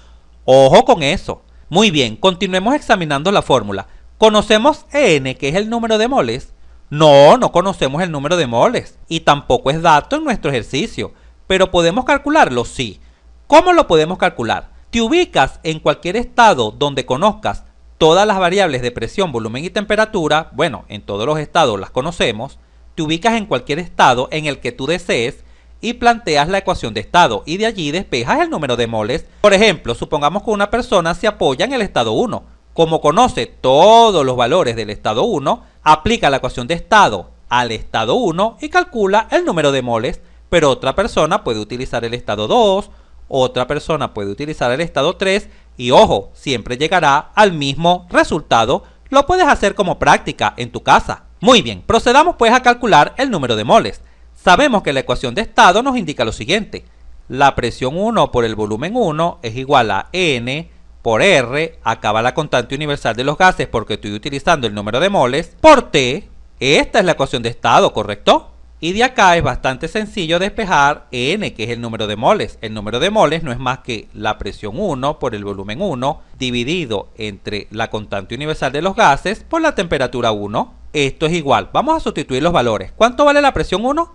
Ojo con eso. Muy bien, continuemos examinando la fórmula. ¿Conocemos N, que es el número de moles? No, no conocemos el número de moles y tampoco es dato en nuestro ejercicio, pero ¿podemos calcularlo? Sí. ¿Cómo lo podemos calcular? Te ubicas en cualquier estado donde conozcas Todas las variables de presión, volumen y temperatura, bueno, en todos los estados las conocemos. Te ubicas en cualquier estado en el que tú desees y planteas la ecuación de estado y de allí despejas el número de moles. Por ejemplo, supongamos que una persona se apoya en el estado 1. Como conoce todos los valores del estado 1, aplica la ecuación de estado al estado 1 y calcula el número de moles. Pero otra persona puede utilizar el estado 2, otra persona puede utilizar el estado 3 y ojo, siempre llegará al mismo resultado. Lo puedes hacer como práctica en tu casa. Muy bien, procedamos pues a calcular el número de moles. Sabemos que la ecuación de estado nos indica lo siguiente. La presión 1 por el volumen 1 es igual a N por R, acá va la constante universal de los gases porque estoy utilizando el número de moles, por T. Esta es la ecuación de estado, ¿correcto? Y de acá es bastante sencillo despejar N, que es el número de moles. El número de moles no es más que la presión 1 por el volumen 1 dividido entre la constante universal de los gases por la temperatura 1. Esto es igual. Vamos a sustituir los valores. ¿Cuánto vale la presión 1?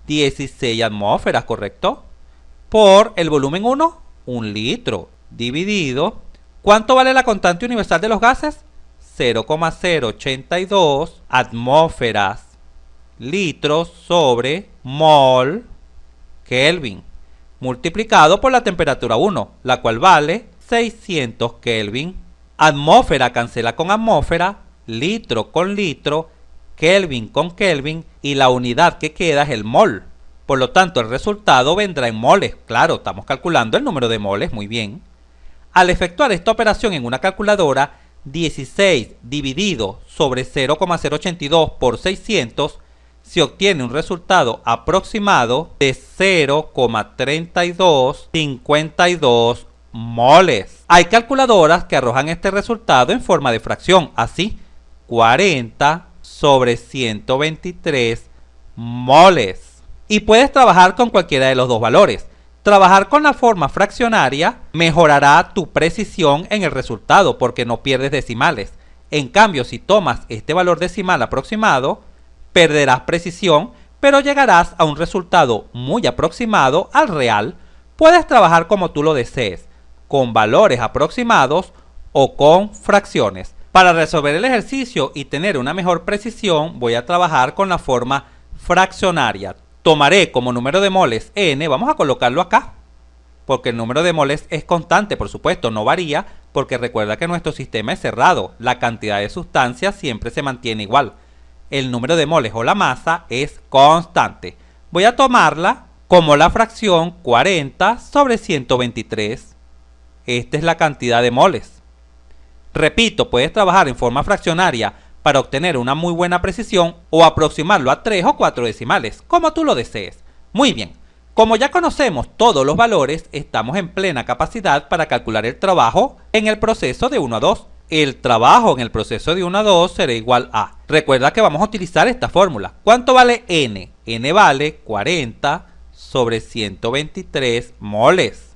16 atmósferas, ¿correcto? Por el volumen 1, 1 litro dividido. ¿Cuánto vale la constante universal de los gases? 0,082 atmósferas litros sobre mol Kelvin multiplicado por la temperatura 1, la cual vale 600 Kelvin. Atmósfera cancela con atmósfera, litro con litro, Kelvin con Kelvin y la unidad que queda es el mol. Por lo tanto, el resultado vendrá en moles. Claro, estamos calculando el número de moles, muy bien. Al efectuar esta operación en una calculadora, 16 dividido sobre 0,082 por 600 se obtiene un resultado aproximado de 0,3252 moles. Hay calculadoras que arrojan este resultado en forma de fracción, así, 40 sobre 123 moles. Y puedes trabajar con cualquiera de los dos valores. Trabajar con la forma fraccionaria mejorará tu precisión en el resultado porque no pierdes decimales. En cambio, si tomas este valor decimal aproximado, perderás precisión, pero llegarás a un resultado muy aproximado al real. Puedes trabajar como tú lo desees, con valores aproximados o con fracciones. Para resolver el ejercicio y tener una mejor precisión, voy a trabajar con la forma fraccionaria. Tomaré como número de moles N, vamos a colocarlo acá, porque el número de moles es constante, por supuesto, no varía, porque recuerda que nuestro sistema es cerrado, la cantidad de sustancia siempre se mantiene igual. El número de moles o la masa es constante. Voy a tomarla como la fracción 40 sobre 123. Esta es la cantidad de moles. Repito, puedes trabajar en forma fraccionaria para obtener una muy buena precisión o aproximarlo a 3 o 4 decimales, como tú lo desees. Muy bien, como ya conocemos todos los valores, estamos en plena capacidad para calcular el trabajo en el proceso de 1 a 2. El trabajo en el proceso de 1 a 2 será igual a... Recuerda que vamos a utilizar esta fórmula. ¿Cuánto vale N? N vale 40 sobre 123 moles.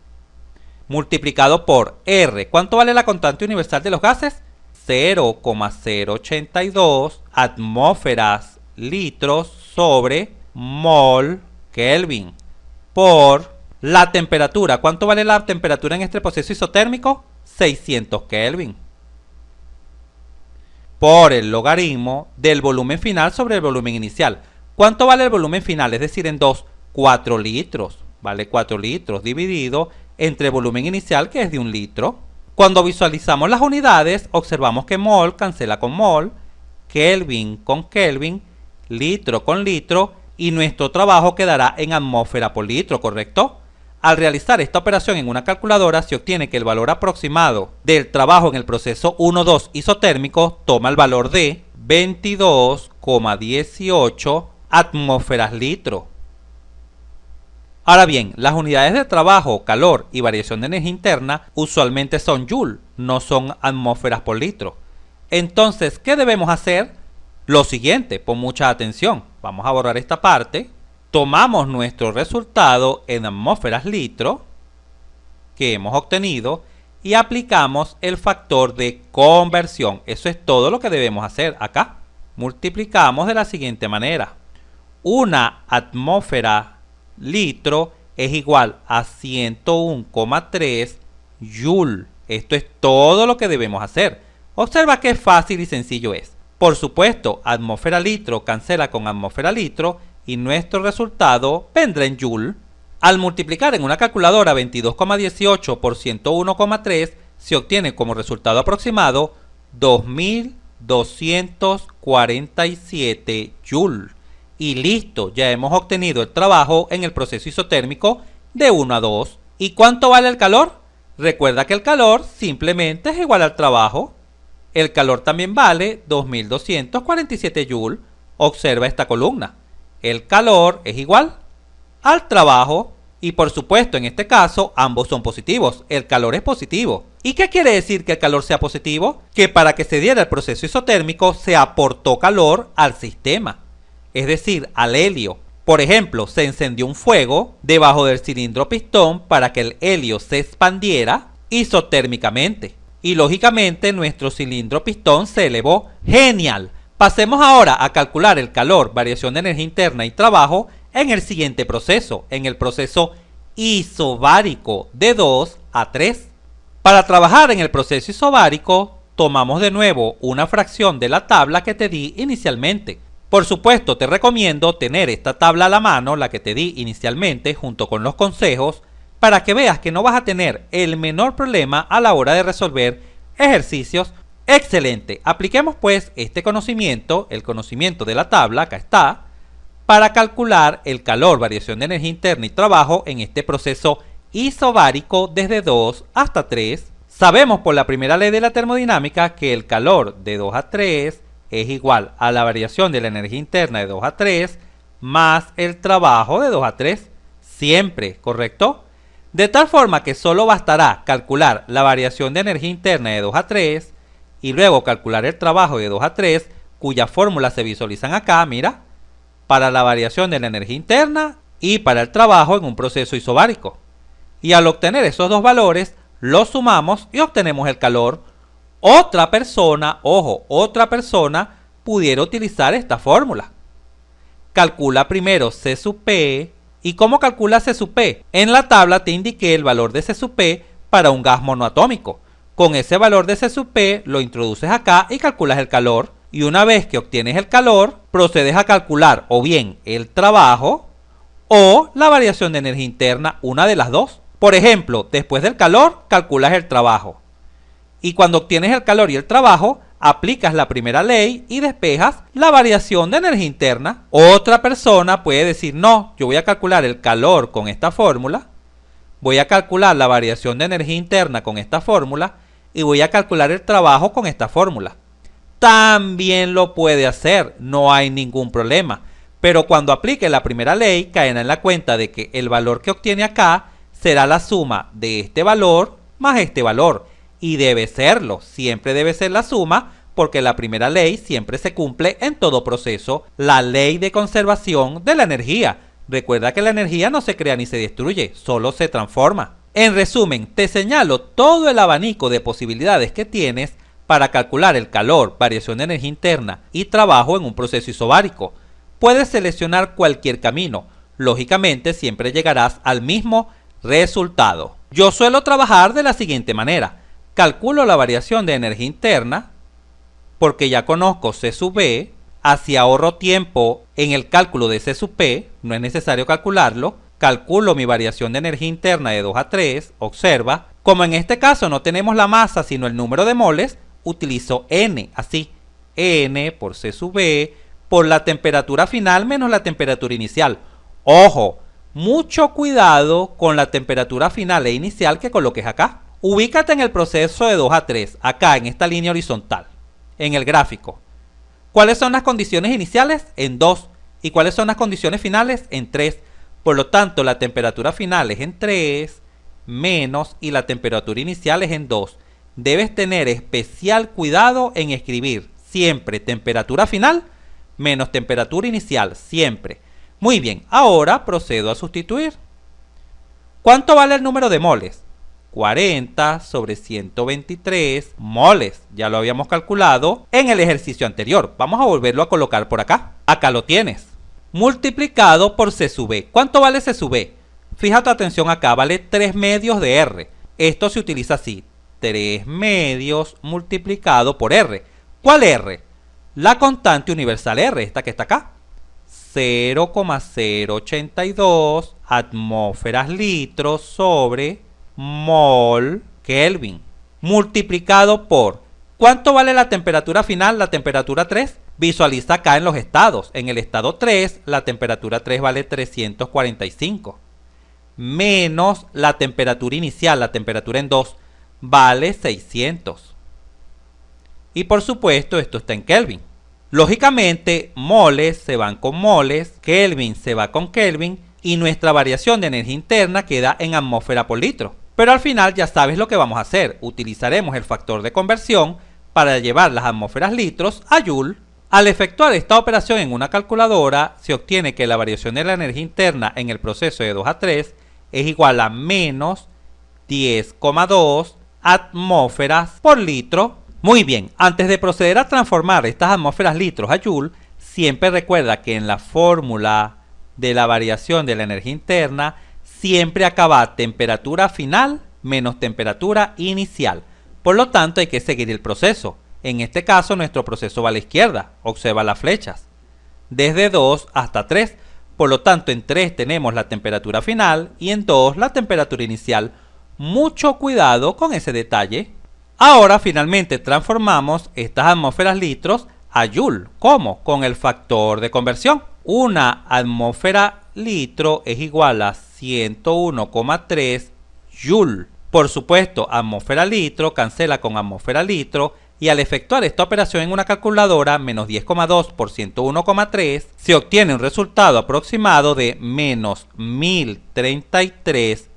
Multiplicado por R. ¿Cuánto vale la constante universal de los gases? 0,082 atmósferas litros sobre mol Kelvin. Por la temperatura. ¿Cuánto vale la temperatura en este proceso isotérmico? 600 Kelvin. Por el logaritmo del volumen final sobre el volumen inicial. ¿Cuánto vale el volumen final? Es decir, en 2, 4 litros. Vale 4 litros dividido entre el volumen inicial, que es de 1 litro. Cuando visualizamos las unidades, observamos que mol cancela con mol, Kelvin con Kelvin, litro con litro, y nuestro trabajo quedará en atmósfera por litro, ¿correcto? Al realizar esta operación en una calculadora, se obtiene que el valor aproximado del trabajo en el proceso 1-2 isotérmico toma el valor de 22,18 atmósferas litro. Ahora bien, las unidades de trabajo, calor y variación de energía interna usualmente son joule, no son atmósferas por litro. Entonces, ¿qué debemos hacer? Lo siguiente, pon mucha atención. Vamos a borrar esta parte. Tomamos nuestro resultado en atmósferas litro que hemos obtenido y aplicamos el factor de conversión. Eso es todo lo que debemos hacer acá. Multiplicamos de la siguiente manera. Una atmósfera litro es igual a 101,3 joule. Esto es todo lo que debemos hacer. Observa qué fácil y sencillo es. Por supuesto, atmósfera-litro cancela con atmósfera-litro y nuestro resultado vendrá en Joule. Al multiplicar en una calculadora 22,18 por 101,3 se obtiene como resultado aproximado 2247 Joule. Y listo, ya hemos obtenido el trabajo en el proceso isotérmico de 1 a 2. ¿Y cuánto vale el calor? Recuerda que el calor simplemente es igual al trabajo. El calor también vale 2247 Joule. Observa esta columna. El calor es igual al trabajo y por supuesto en este caso ambos son positivos. El calor es positivo. ¿Y qué quiere decir que el calor sea positivo? Que para que se diera el proceso isotérmico se aportó calor al sistema, es decir, al helio. Por ejemplo, se encendió un fuego debajo del cilindro pistón para que el helio se expandiera isotérmicamente. Y lógicamente nuestro cilindro pistón se elevó. ¡Genial! Pasemos ahora a calcular el calor, variación de energía interna y trabajo en el siguiente proceso, en el proceso isobárico de 2 a 3. Para trabajar en el proceso isobárico, tomamos de nuevo una fracción de la tabla que te di inicialmente. Por supuesto, te recomiendo tener esta tabla a la mano, la que te di inicialmente, junto con los consejos, para que veas que no vas a tener el menor problema a la hora de resolver ejercicios. ¡Excelente! Apliquemos pues este conocimiento, el conocimiento de la tabla, acá está, para calcular el calor, variación de energía interna y trabajo en este proceso isobárico desde 2 hasta 3. Sabemos por la primera ley de la termodinámica que el calor de 2 a 3 es igual a la variación de la energía interna de 2 a 3 más el trabajo de 2 a 3, siempre, ¿correcto? De tal forma que solo bastará calcular la variación de energía interna de 2 a 3 y luego calcular el trabajo de 2 a 3, cuyas fórmulas se visualizan acá, mira, para la variación de la energía interna y para el trabajo en un proceso isobárico. Y al obtener esos dos valores, los sumamos y obtenemos el calor. Otra persona, ojo, otra persona pudiera utilizar esta fórmula. Calcula primero C sub P. ¿Y cómo calcula C sub P? En la tabla te indiqué el valor de C sub P para un gas monoatómico. Con ese valor de C sub P lo introduces acá y calculas el calor. Y una vez que obtienes el calor, procedes a calcular o bien el trabajo o la variación de energía interna, una de las dos. Por ejemplo, después del calor, calculas el trabajo. Y cuando obtienes el calor y el trabajo, aplicas la primera ley y despejas la variación de energía interna. Otra persona puede decir, no, yo voy a calcular el calor con esta fórmula, voy a calcular la variación de energía interna con esta fórmula y voy a calcular el trabajo con esta fórmula. También lo puede hacer, no hay ningún problema. Pero cuando aplique la primera ley, caerá en la cuenta de que el valor que obtiene acá será la suma de este valor más este valor. Y debe serlo, siempre debe ser la suma, porque la primera ley siempre se cumple en todo proceso, la ley de conservación de la energía. Recuerda que la energía no se crea ni se destruye, solo se transforma. En resumen, te señalo todo el abanico de posibilidades que tienes para calcular el calor, variación de energía interna y trabajo en un proceso isobárico. Puedes seleccionar cualquier camino, lógicamente siempre llegarás al mismo resultado. Yo suelo trabajar de la siguiente manera. Calculo la variación de energía interna, porque ya conozco C sub B, así ahorro tiempo en el cálculo de C sub P, no es necesario calcularlo. Calculo mi variación de energía interna de 2 a 3, observa. Como en este caso no tenemos la masa sino el número de moles, utilizo N, así, N por C sub B, por la temperatura final menos la temperatura inicial. Ojo, mucho cuidado con la temperatura final e inicial que coloques acá. Ubícate en el proceso de 2 a 3, acá en esta línea horizontal, en el gráfico. ¿Cuáles son las condiciones iniciales? En 2. ¿Y cuáles son las condiciones finales? En 3. Por lo tanto, la temperatura final es en 3, menos, y la temperatura inicial es en 2. Debes tener especial cuidado en escribir siempre temperatura final menos temperatura inicial, siempre. Muy bien, ahora procedo a sustituir. ¿Cuánto vale el número de moles? 40 sobre 123 moles. Ya lo habíamos calculado en el ejercicio anterior. Vamos a volverlo a colocar por acá. Acá lo tienes. Multiplicado por C sub B. ¿Cuánto vale C sub B? Fija tu atención acá, vale 3 medios de R. Esto se utiliza así. 3 medios multiplicado por R. ¿Cuál R? La constante universal R, esta que está acá. 0,082 atmósferas litros sobre mol Kelvin. Multiplicado por, ¿cuánto vale la temperatura final? La temperatura 3. Visualiza acá en los estados. En el estado 3, la temperatura 3 vale 345. Menos la temperatura inicial, la temperatura en 2, vale 600. Y por supuesto, esto está en Kelvin. Lógicamente, moles se van con moles, Kelvin se va con Kelvin, y nuestra variación de energía interna queda en atmósfera por litro. Pero al final ya sabes lo que vamos a hacer. Utilizaremos el factor de conversión para llevar las atmósferas litros a Joule. Al efectuar esta operación en una calculadora, se obtiene que la variación de la energía interna en el proceso de 2 a 3 es igual a menos 10,2 atmósferas por litro. Muy bien, antes de proceder a transformar estas atmósferas litros a Joule, siempre recuerda que en la fórmula de la variación de la energía interna, siempre acaba temperatura final menos temperatura inicial. Por lo tanto, hay que seguir el proceso. En este caso, nuestro proceso va a la izquierda. Observa las flechas. Desde 2 hasta 3. Por lo tanto, en 3 tenemos la temperatura final y en 2 la temperatura inicial. Mucho cuidado con ese detalle. Ahora, finalmente, transformamos estas atmósferas litros a Joule. ¿Cómo? Con el factor de conversión. Una atmósfera litro es igual a 101,3 Joule. Por supuesto, atmósfera litro cancela con atmósfera litro, y al efectuar esta operación en una calculadora, menos 10,2 por 101,3, se obtiene un resultado aproximado de menos 1033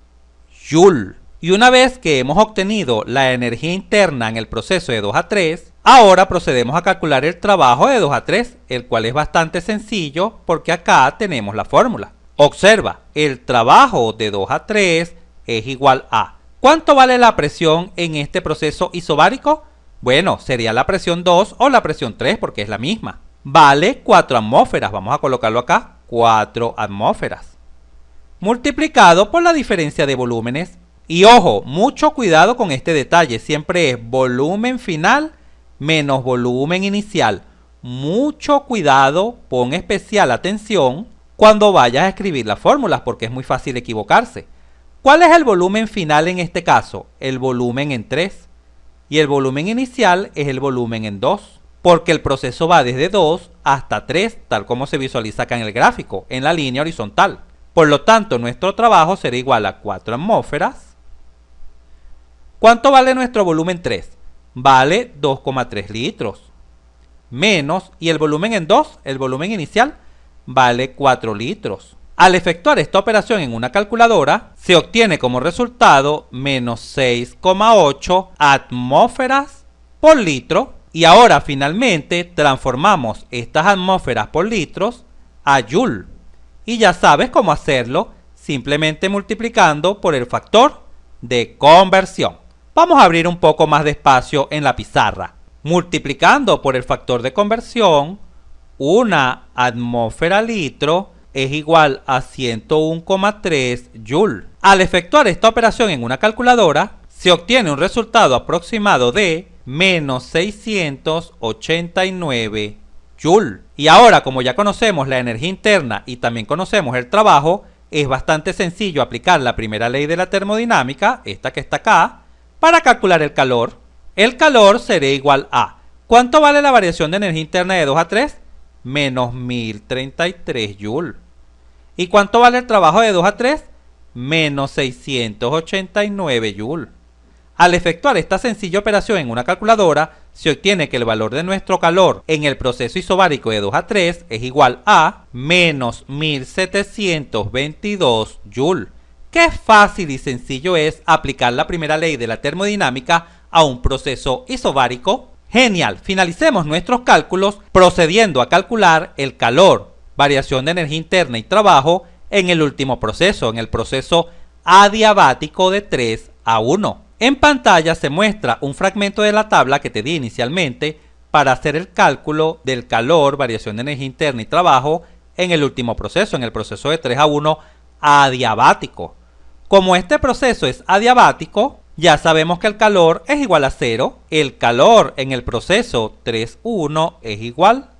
Joule. Y una vez que hemos obtenido la energía interna en el proceso de 2 a 3, ahora procedemos a calcular el trabajo de 2 a 3, el cual es bastante sencillo porque acá tenemos la fórmula. Observa, el trabajo de 2 a 3 es igual a, ¿cuánto vale la presión en este proceso isobárico? Bueno, sería la presión 2 o la presión 3 porque es la misma. Vale 4 atmósferas, vamos a colocarlo acá, 4 atmósferas. Multiplicado por la diferencia de volúmenes. Y ojo, mucho cuidado con este detalle, siempre es volumen final menos volumen inicial. Mucho cuidado, pon especial atención cuando vayas a escribir las fórmulas porque es muy fácil equivocarse. ¿Cuál es el volumen final en este caso? El volumen en 3. Y el volumen inicial es el volumen en 2. Porque el proceso va desde 2 hasta 3, tal como se visualiza acá en el gráfico, en la línea horizontal. Por lo tanto, nuestro trabajo será igual a 4 atmósferas. ¿Cuánto vale nuestro volumen 3? Vale 2,3 litros. Menos, y el volumen en 2, el volumen inicial, vale 4 litros. Al efectuar esta operación en una calculadora, se obtiene como resultado menos 6,8 atmósferas por litro. Y ahora finalmente transformamos estas atmósferas por litros a Joule. Y ya sabes cómo hacerlo, simplemente multiplicando por el factor de conversión. Vamos a abrir un poco más de espacio en la pizarra. Multiplicando por el factor de conversión, una atmósfera litro es igual a 101,3 Joule. Al efectuar esta operación en una calculadora, se obtiene un resultado aproximado de menos 689 Joule. Y ahora, como ya conocemos la energía interna y también conocemos el trabajo, es bastante sencillo aplicar la primera ley de la termodinámica, esta que está acá, para calcular el calor. El calor será igual a, ¿cuánto vale la variación de energía interna de 2 a 3? Menos 1033 Joule. ¿Y cuánto vale el trabajo de 2 a 3? Menos 689 Joule. Al efectuar esta sencilla operación en una calculadora, se obtiene que el valor de nuestro calor en el proceso isobárico de 2 a 3 es igual a menos 1722 Joule. Qué fácil y sencillo es aplicar la primera ley de la termodinámica a un proceso isobárico. Genial, finalicemos nuestros cálculos procediendo a calcular el calor, variación de energía interna y trabajo en el último proceso, en el proceso adiabático de 3 a 1. En pantalla se muestra un fragmento de la tabla que te di inicialmente para hacer el cálculo del calor, variación de energía interna y trabajo en el último proceso, en el proceso de 3 a 1 adiabático. Como este proceso es adiabático, Ya sabemos que el calor es igual a 0. El calor en el proceso 3.1 es igual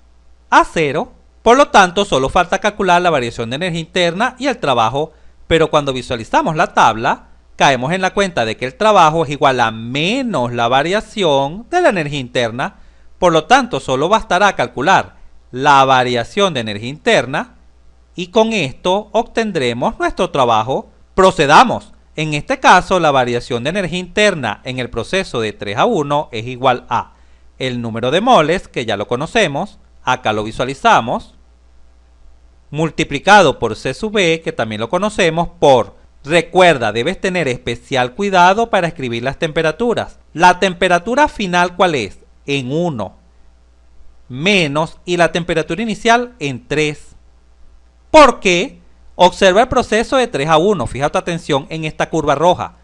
a 0. Por lo tanto, solo falta calcular la variación de energía interna y el trabajo, pero cuando visualizamos la tabla, caemos en la cuenta de que el trabajo es igual a menos la variación de la energía interna. Por lo tanto, solo bastará calcular la variación de energía interna y con esto obtendremos nuestro trabajo. Procedamos. En este caso, la variación de energía interna en el proceso de 3:1 es igual a el número de moles, que ya lo conocemos, acá lo visualizamos, multiplicado por C sub E, que también lo conocemos, por, recuerda, debes tener especial cuidado para escribir las temperaturas. La temperatura final, ¿cuál es? En 1, menos, y la temperatura inicial en 3. ¿Por qué? Observa el proceso de 3:1, fija tu atención en esta curva roja.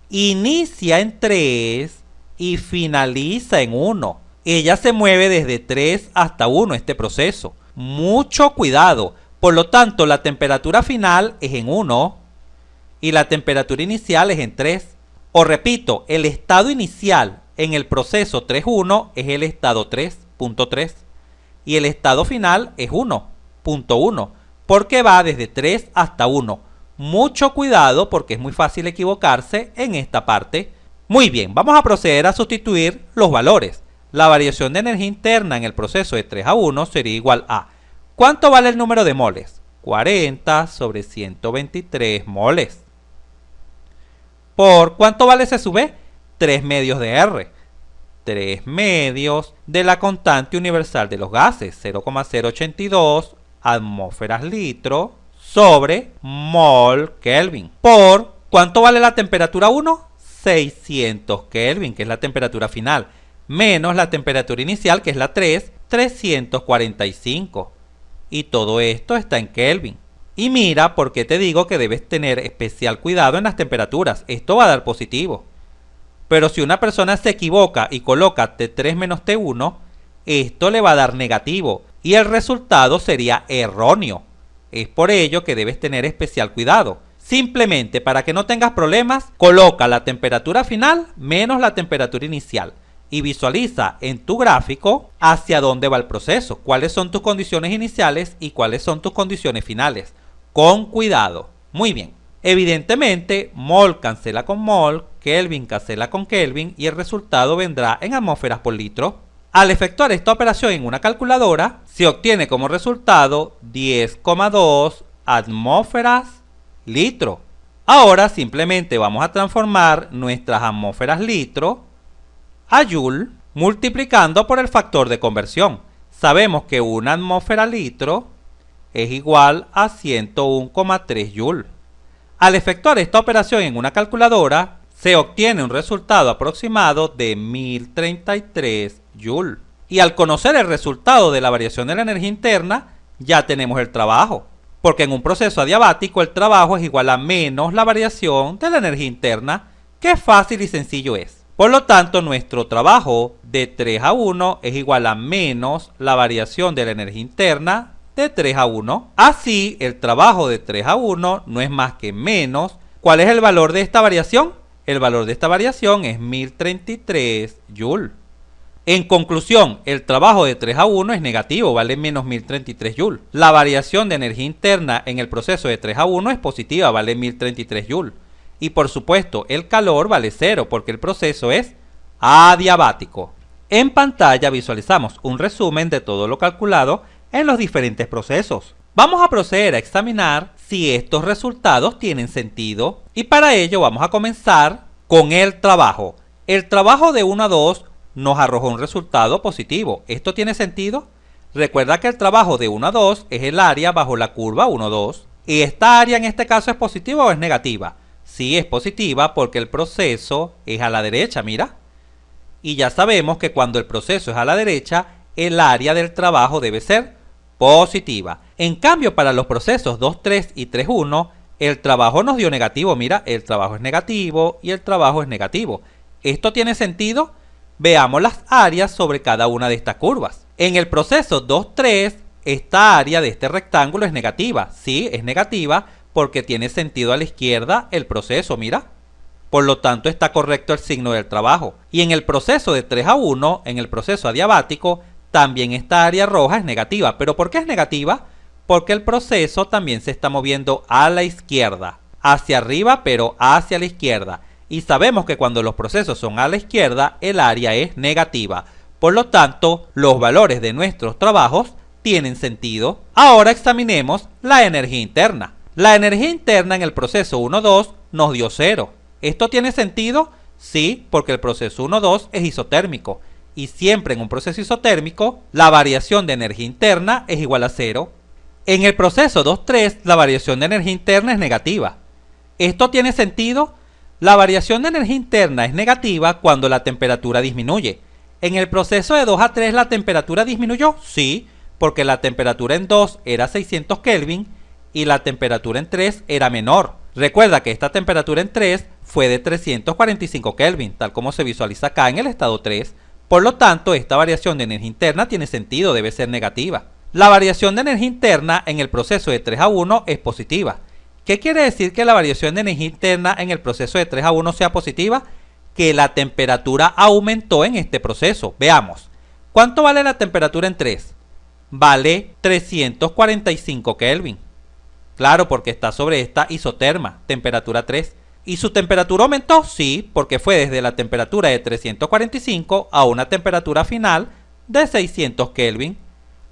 Inicia en 3 y finaliza en 1. Ella se mueve desde 3 hasta 1 este proceso. Mucho cuidado. Por lo tanto, la temperatura final es en 1 y la temperatura inicial es en 3. O repito, el estado inicial en el proceso 3:1 es el estado 3.3 y el estado final es 1.1. porque va desde 3 hasta 1. Mucho cuidado porque es muy fácil equivocarse en esta parte. Muy bien, vamos a proceder a sustituir los valores. La variación de energía interna en el proceso de 3:1 sería igual a, ¿cuánto vale el número de moles? 40 sobre 123 moles. ¿Por cuánto vale C sub E? 3 medios de R. 3 medios de la constante universal de los gases, 0,082 atmósferas litro sobre mol Kelvin. ¿Por cuánto vale la temperatura 1? 600 Kelvin, que es la temperatura final, menos la temperatura inicial, que es la 3, 345. Y todo esto está en Kelvin. Y mira por qué te digo que debes tener especial cuidado en las temperaturas. Esto va a dar positivo. Pero si una persona se equivoca y coloca T3 menos T1, esto le va a dar negativo y el resultado sería erróneo. Es por ello que debes tener especial cuidado. Simplemente para que no tengas problemas, coloca la temperatura final menos la temperatura inicial y visualiza en tu gráfico hacia dónde va el proceso, cuáles son tus condiciones iniciales y cuáles son tus condiciones finales. Con cuidado. Muy bien. Evidentemente, mol cancela con mol, Kelvin cancela con Kelvin y el resultado vendrá en atmósferas por litro. Al efectuar esta operación en una calculadora, se obtiene como resultado 10,2 atmósferas litro. Ahora simplemente vamos a transformar nuestras atmósferas litro a joule multiplicando por el factor de conversión. Sabemos que una atmósfera litro es igual a 101,3 joule. Al efectuar esta operación en una calculadora, se obtiene un resultado aproximado de 1033 joule. Y al conocer el resultado de la variación de la energía interna, ya tenemos el trabajo. Porque en un proceso adiabático el trabajo es igual a menos la variación de la energía interna, que fácil y sencillo es. Por lo tanto, nuestro trabajo de 3:1 es igual a menos la variación de la energía interna de 3:1. Así, el trabajo de 3:1 no es más que menos. ¿Cuál es el valor de esta variación? El valor de esta variación es 1033 joule. En conclusión, el trabajo de 3:1 es negativo, vale menos 1033 joule. La variación de energía interna en el proceso de 3:1 es positiva, vale 1033 joule. Y por supuesto, el calor vale 0 porque el proceso es adiabático. En pantalla visualizamos un resumen de todo lo calculado en los diferentes procesos. Vamos a proceder a examinar si estos resultados tienen sentido y para ello vamos a comenzar con el trabajo. El trabajo de 1 a 2 nos arrojó un resultado positivo. ¿Esto tiene sentido? Recuerda que el trabajo de 1 a 2 es el área bajo la curva 1, 2. ¿Y esta área en este caso es positiva o es negativa? Sí, es positiva porque el proceso es a la derecha, mira. Y ya sabemos que cuando el proceso es a la derecha, el área del trabajo debe ser positiva. En cambio, para los procesos 2, 3 y 3, 1, el trabajo nos dio negativo. Mira, el trabajo es negativo y el trabajo es negativo. ¿Esto tiene sentido? Veamos las áreas sobre cada una de estas curvas. En el proceso 2, 3, esta área de este rectángulo es negativa. Sí, es negativa porque tiene sentido a la izquierda el proceso, mira. por lo tanto está correcto el signo del trabajo. Y en el proceso de 3 a 1, en el proceso adiabático, también esta área roja es negativa. ¿Pero por qué es negativa? Porque el proceso también se está moviendo a la izquierda, hacia arriba pero hacia la izquierda. Y sabemos que cuando los procesos son a la izquierda, el área es negativa. Por lo tanto, los valores de nuestros trabajos tienen sentido. Ahora examinemos la energía interna. La energía interna en el proceso 1-2 nos dio 0. ¿Esto tiene sentido? Sí, porque el proceso 1-2 es isotérmico. Y siempre en un proceso isotérmico, la variación de energía interna es igual a 0. En el proceso 2-3, la variación de energía interna es negativa. ¿Esto tiene sentido? La variación de energía interna es negativa cuando la temperatura disminuye. ¿En el proceso de 2 a 3 la temperatura disminuyó? Sí, porque la temperatura en 2 era 600 Kelvin y la temperatura en 3 era menor. Recuerda que esta temperatura en 3 fue de 345 Kelvin, tal como se visualiza acá en el estado 3. Por lo tanto, esta variación de energía interna tiene sentido, debe ser negativa. La variación de energía interna en el proceso de 3 a 1 es positiva. ¿Qué quiere decir que la variación de energía interna en el proceso de 3 a 1 sea positiva? Que la temperatura aumentó en este proceso. Veamos. ¿Cuánto vale la temperatura en 3? Vale 345 Kelvin. Claro, porque está sobre esta isoterma, temperatura 3. ¿Y su temperatura aumentó? Sí, porque fue desde la temperatura de 345 a una temperatura final de 600 Kelvin.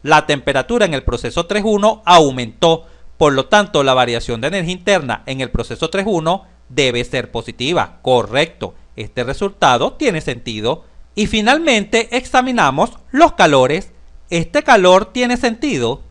La temperatura en el proceso 3.1 aumentó, por lo tanto la variación de energía interna en el proceso 3.1 debe ser positiva. Correcto, este resultado tiene sentido. Y finalmente examinamos los calores. ¿Este calor tiene sentido?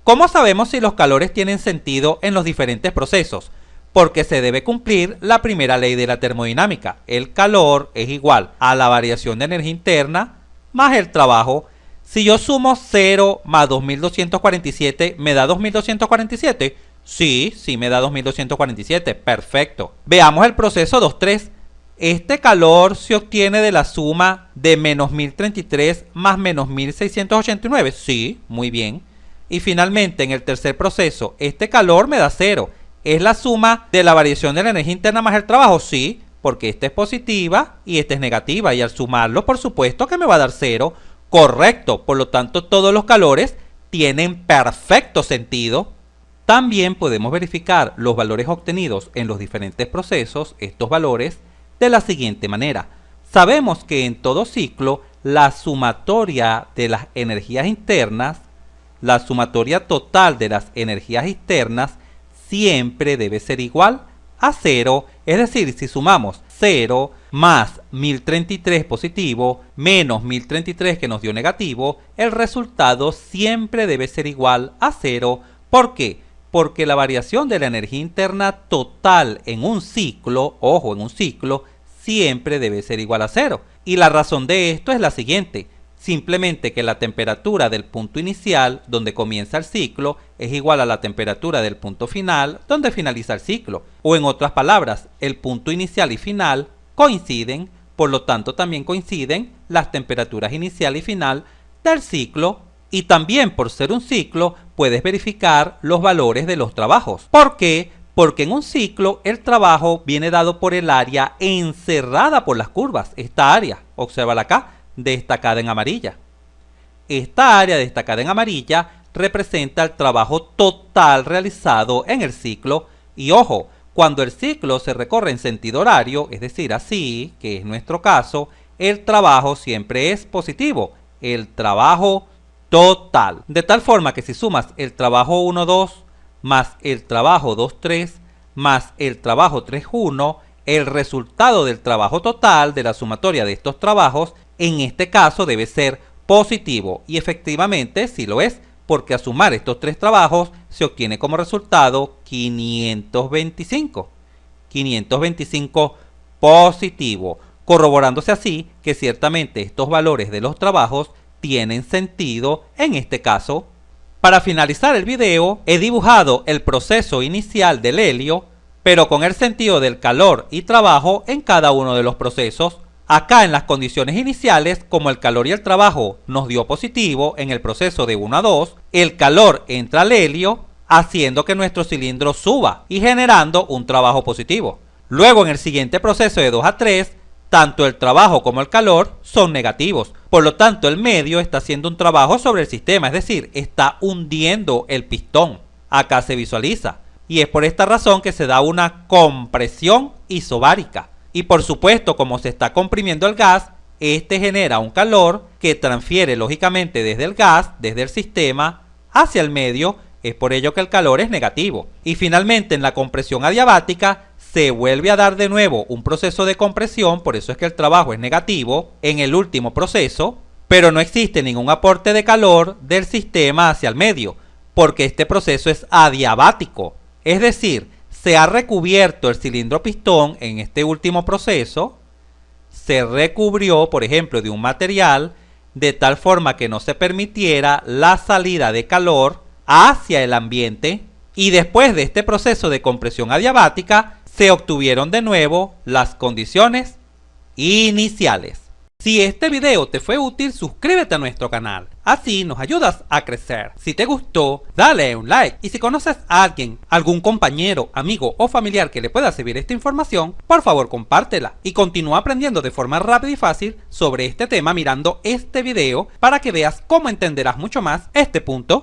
¿Cómo sabemos si los calores tienen sentido en los diferentes procesos? Porque se debe cumplir la primera ley de la termodinámica. El calor es igual a la variación de energía interna más el trabajo. Si yo sumo 0 más 2247, ¿me da 2247? Sí, sí me da 2247. Perfecto. Veamos el proceso 2-3. Este calor se obtiene de la suma de menos 1033 más menos 1689. Sí, muy bien. Y finalmente, en el tercer proceso, este calor me da 0. ¿Es la suma de la variación de la energía interna más el trabajo? Sí, porque esta es positiva y esta es negativa. Y al sumarlo, por supuesto que me va a dar 0. Correcto, por lo tanto todos los calores tienen perfecto sentido. También podemos verificar los valores obtenidos en los diferentes procesos, estos valores, de la siguiente manera. Sabemos que en todo ciclo la sumatoria de las energías internas, la sumatoria total de las energías externas siempre debe ser igual a 0, es decir, si sumamos 0 más 1033 positivo menos 1033 que nos dio negativo, el resultado siempre debe ser igual a 0. ¿Por qué? Porque la variación de la energía interna total en un ciclo, ojo, en un ciclo, siempre debe ser igual a 0. Y la razón de esto es la siguiente. Simplemente que la temperatura del punto inicial, donde comienza el ciclo, es igual a la temperatura del punto final, donde finaliza el ciclo. O en otras palabras, el punto inicial y final coinciden, por lo tanto también coinciden las temperaturas inicial y final del ciclo. Y también por ser un ciclo, puedes verificar los valores de los trabajos. ¿Por qué? Porque en un ciclo el trabajo viene dado por el área encerrada por las curvas. Esta área, obsérvala acá, destacada en amarilla. Esta área destacada en amarilla representa el trabajo total realizado en el ciclo. Y ojo, cuando el ciclo se recorre en sentido horario, es decir, así, que es nuestro caso, el trabajo siempre es positivo, el trabajo total. De tal forma que si sumas el trabajo 1-2 más el trabajo 2-3 más el trabajo 3-1, el resultado del trabajo total de la sumatoria de estos trabajos en este caso debe ser positivo, y efectivamente sí lo es, porque a sumar estos tres trabajos se obtiene como resultado 525. 525 positivo, corroborándose así que ciertamente estos valores de los trabajos tienen sentido en este caso. Para finalizar el video, he dibujado el proceso inicial del helio, pero con el sentido del calor y trabajo en cada uno de los procesos. Acá en las condiciones iniciales, como el calor y el trabajo nos dio positivo en el proceso de 1 a 2, el calor entra al helio haciendo que nuestro cilindro suba y generando un trabajo positivo. Luego en el siguiente proceso de 2 a 3, tanto el trabajo como el calor son negativos. Por lo tanto, el medio está haciendo un trabajo sobre el sistema, es decir, está hundiendo el pistón. Acá se visualiza. Y es por esta razón que se da una compresión isobárica. Y por supuesto, como se está comprimiendo el gas, este genera un calor que transfiere lógicamente desde el gas, desde el sistema, hacia el medio. Es por ello que el calor es negativo. Y finalmente en la compresión adiabática se vuelve a dar de nuevo un proceso de compresión, por eso es que el trabajo es negativo en el último proceso, pero no existe ningún aporte de calor del sistema hacia el medio, porque este proceso es adiabático. Es decir, se ha recubierto el cilindro pistón en este último proceso, se recubrió, por ejemplo, de un material de tal forma que no se permitiera la salida de calor hacia el ambiente, y después de este proceso de compresión adiabática se obtuvieron de nuevo las condiciones iniciales. Si este video te fue útil, suscríbete a nuestro canal, así nos ayudas a crecer. Si te gustó, dale un like, y si conoces a alguien, algún compañero, amigo o familiar que le pueda servir esta información, por favor compártela y continúa aprendiendo de forma rápida y fácil sobre este tema mirando este video para que veas cómo entenderás mucho más este punto.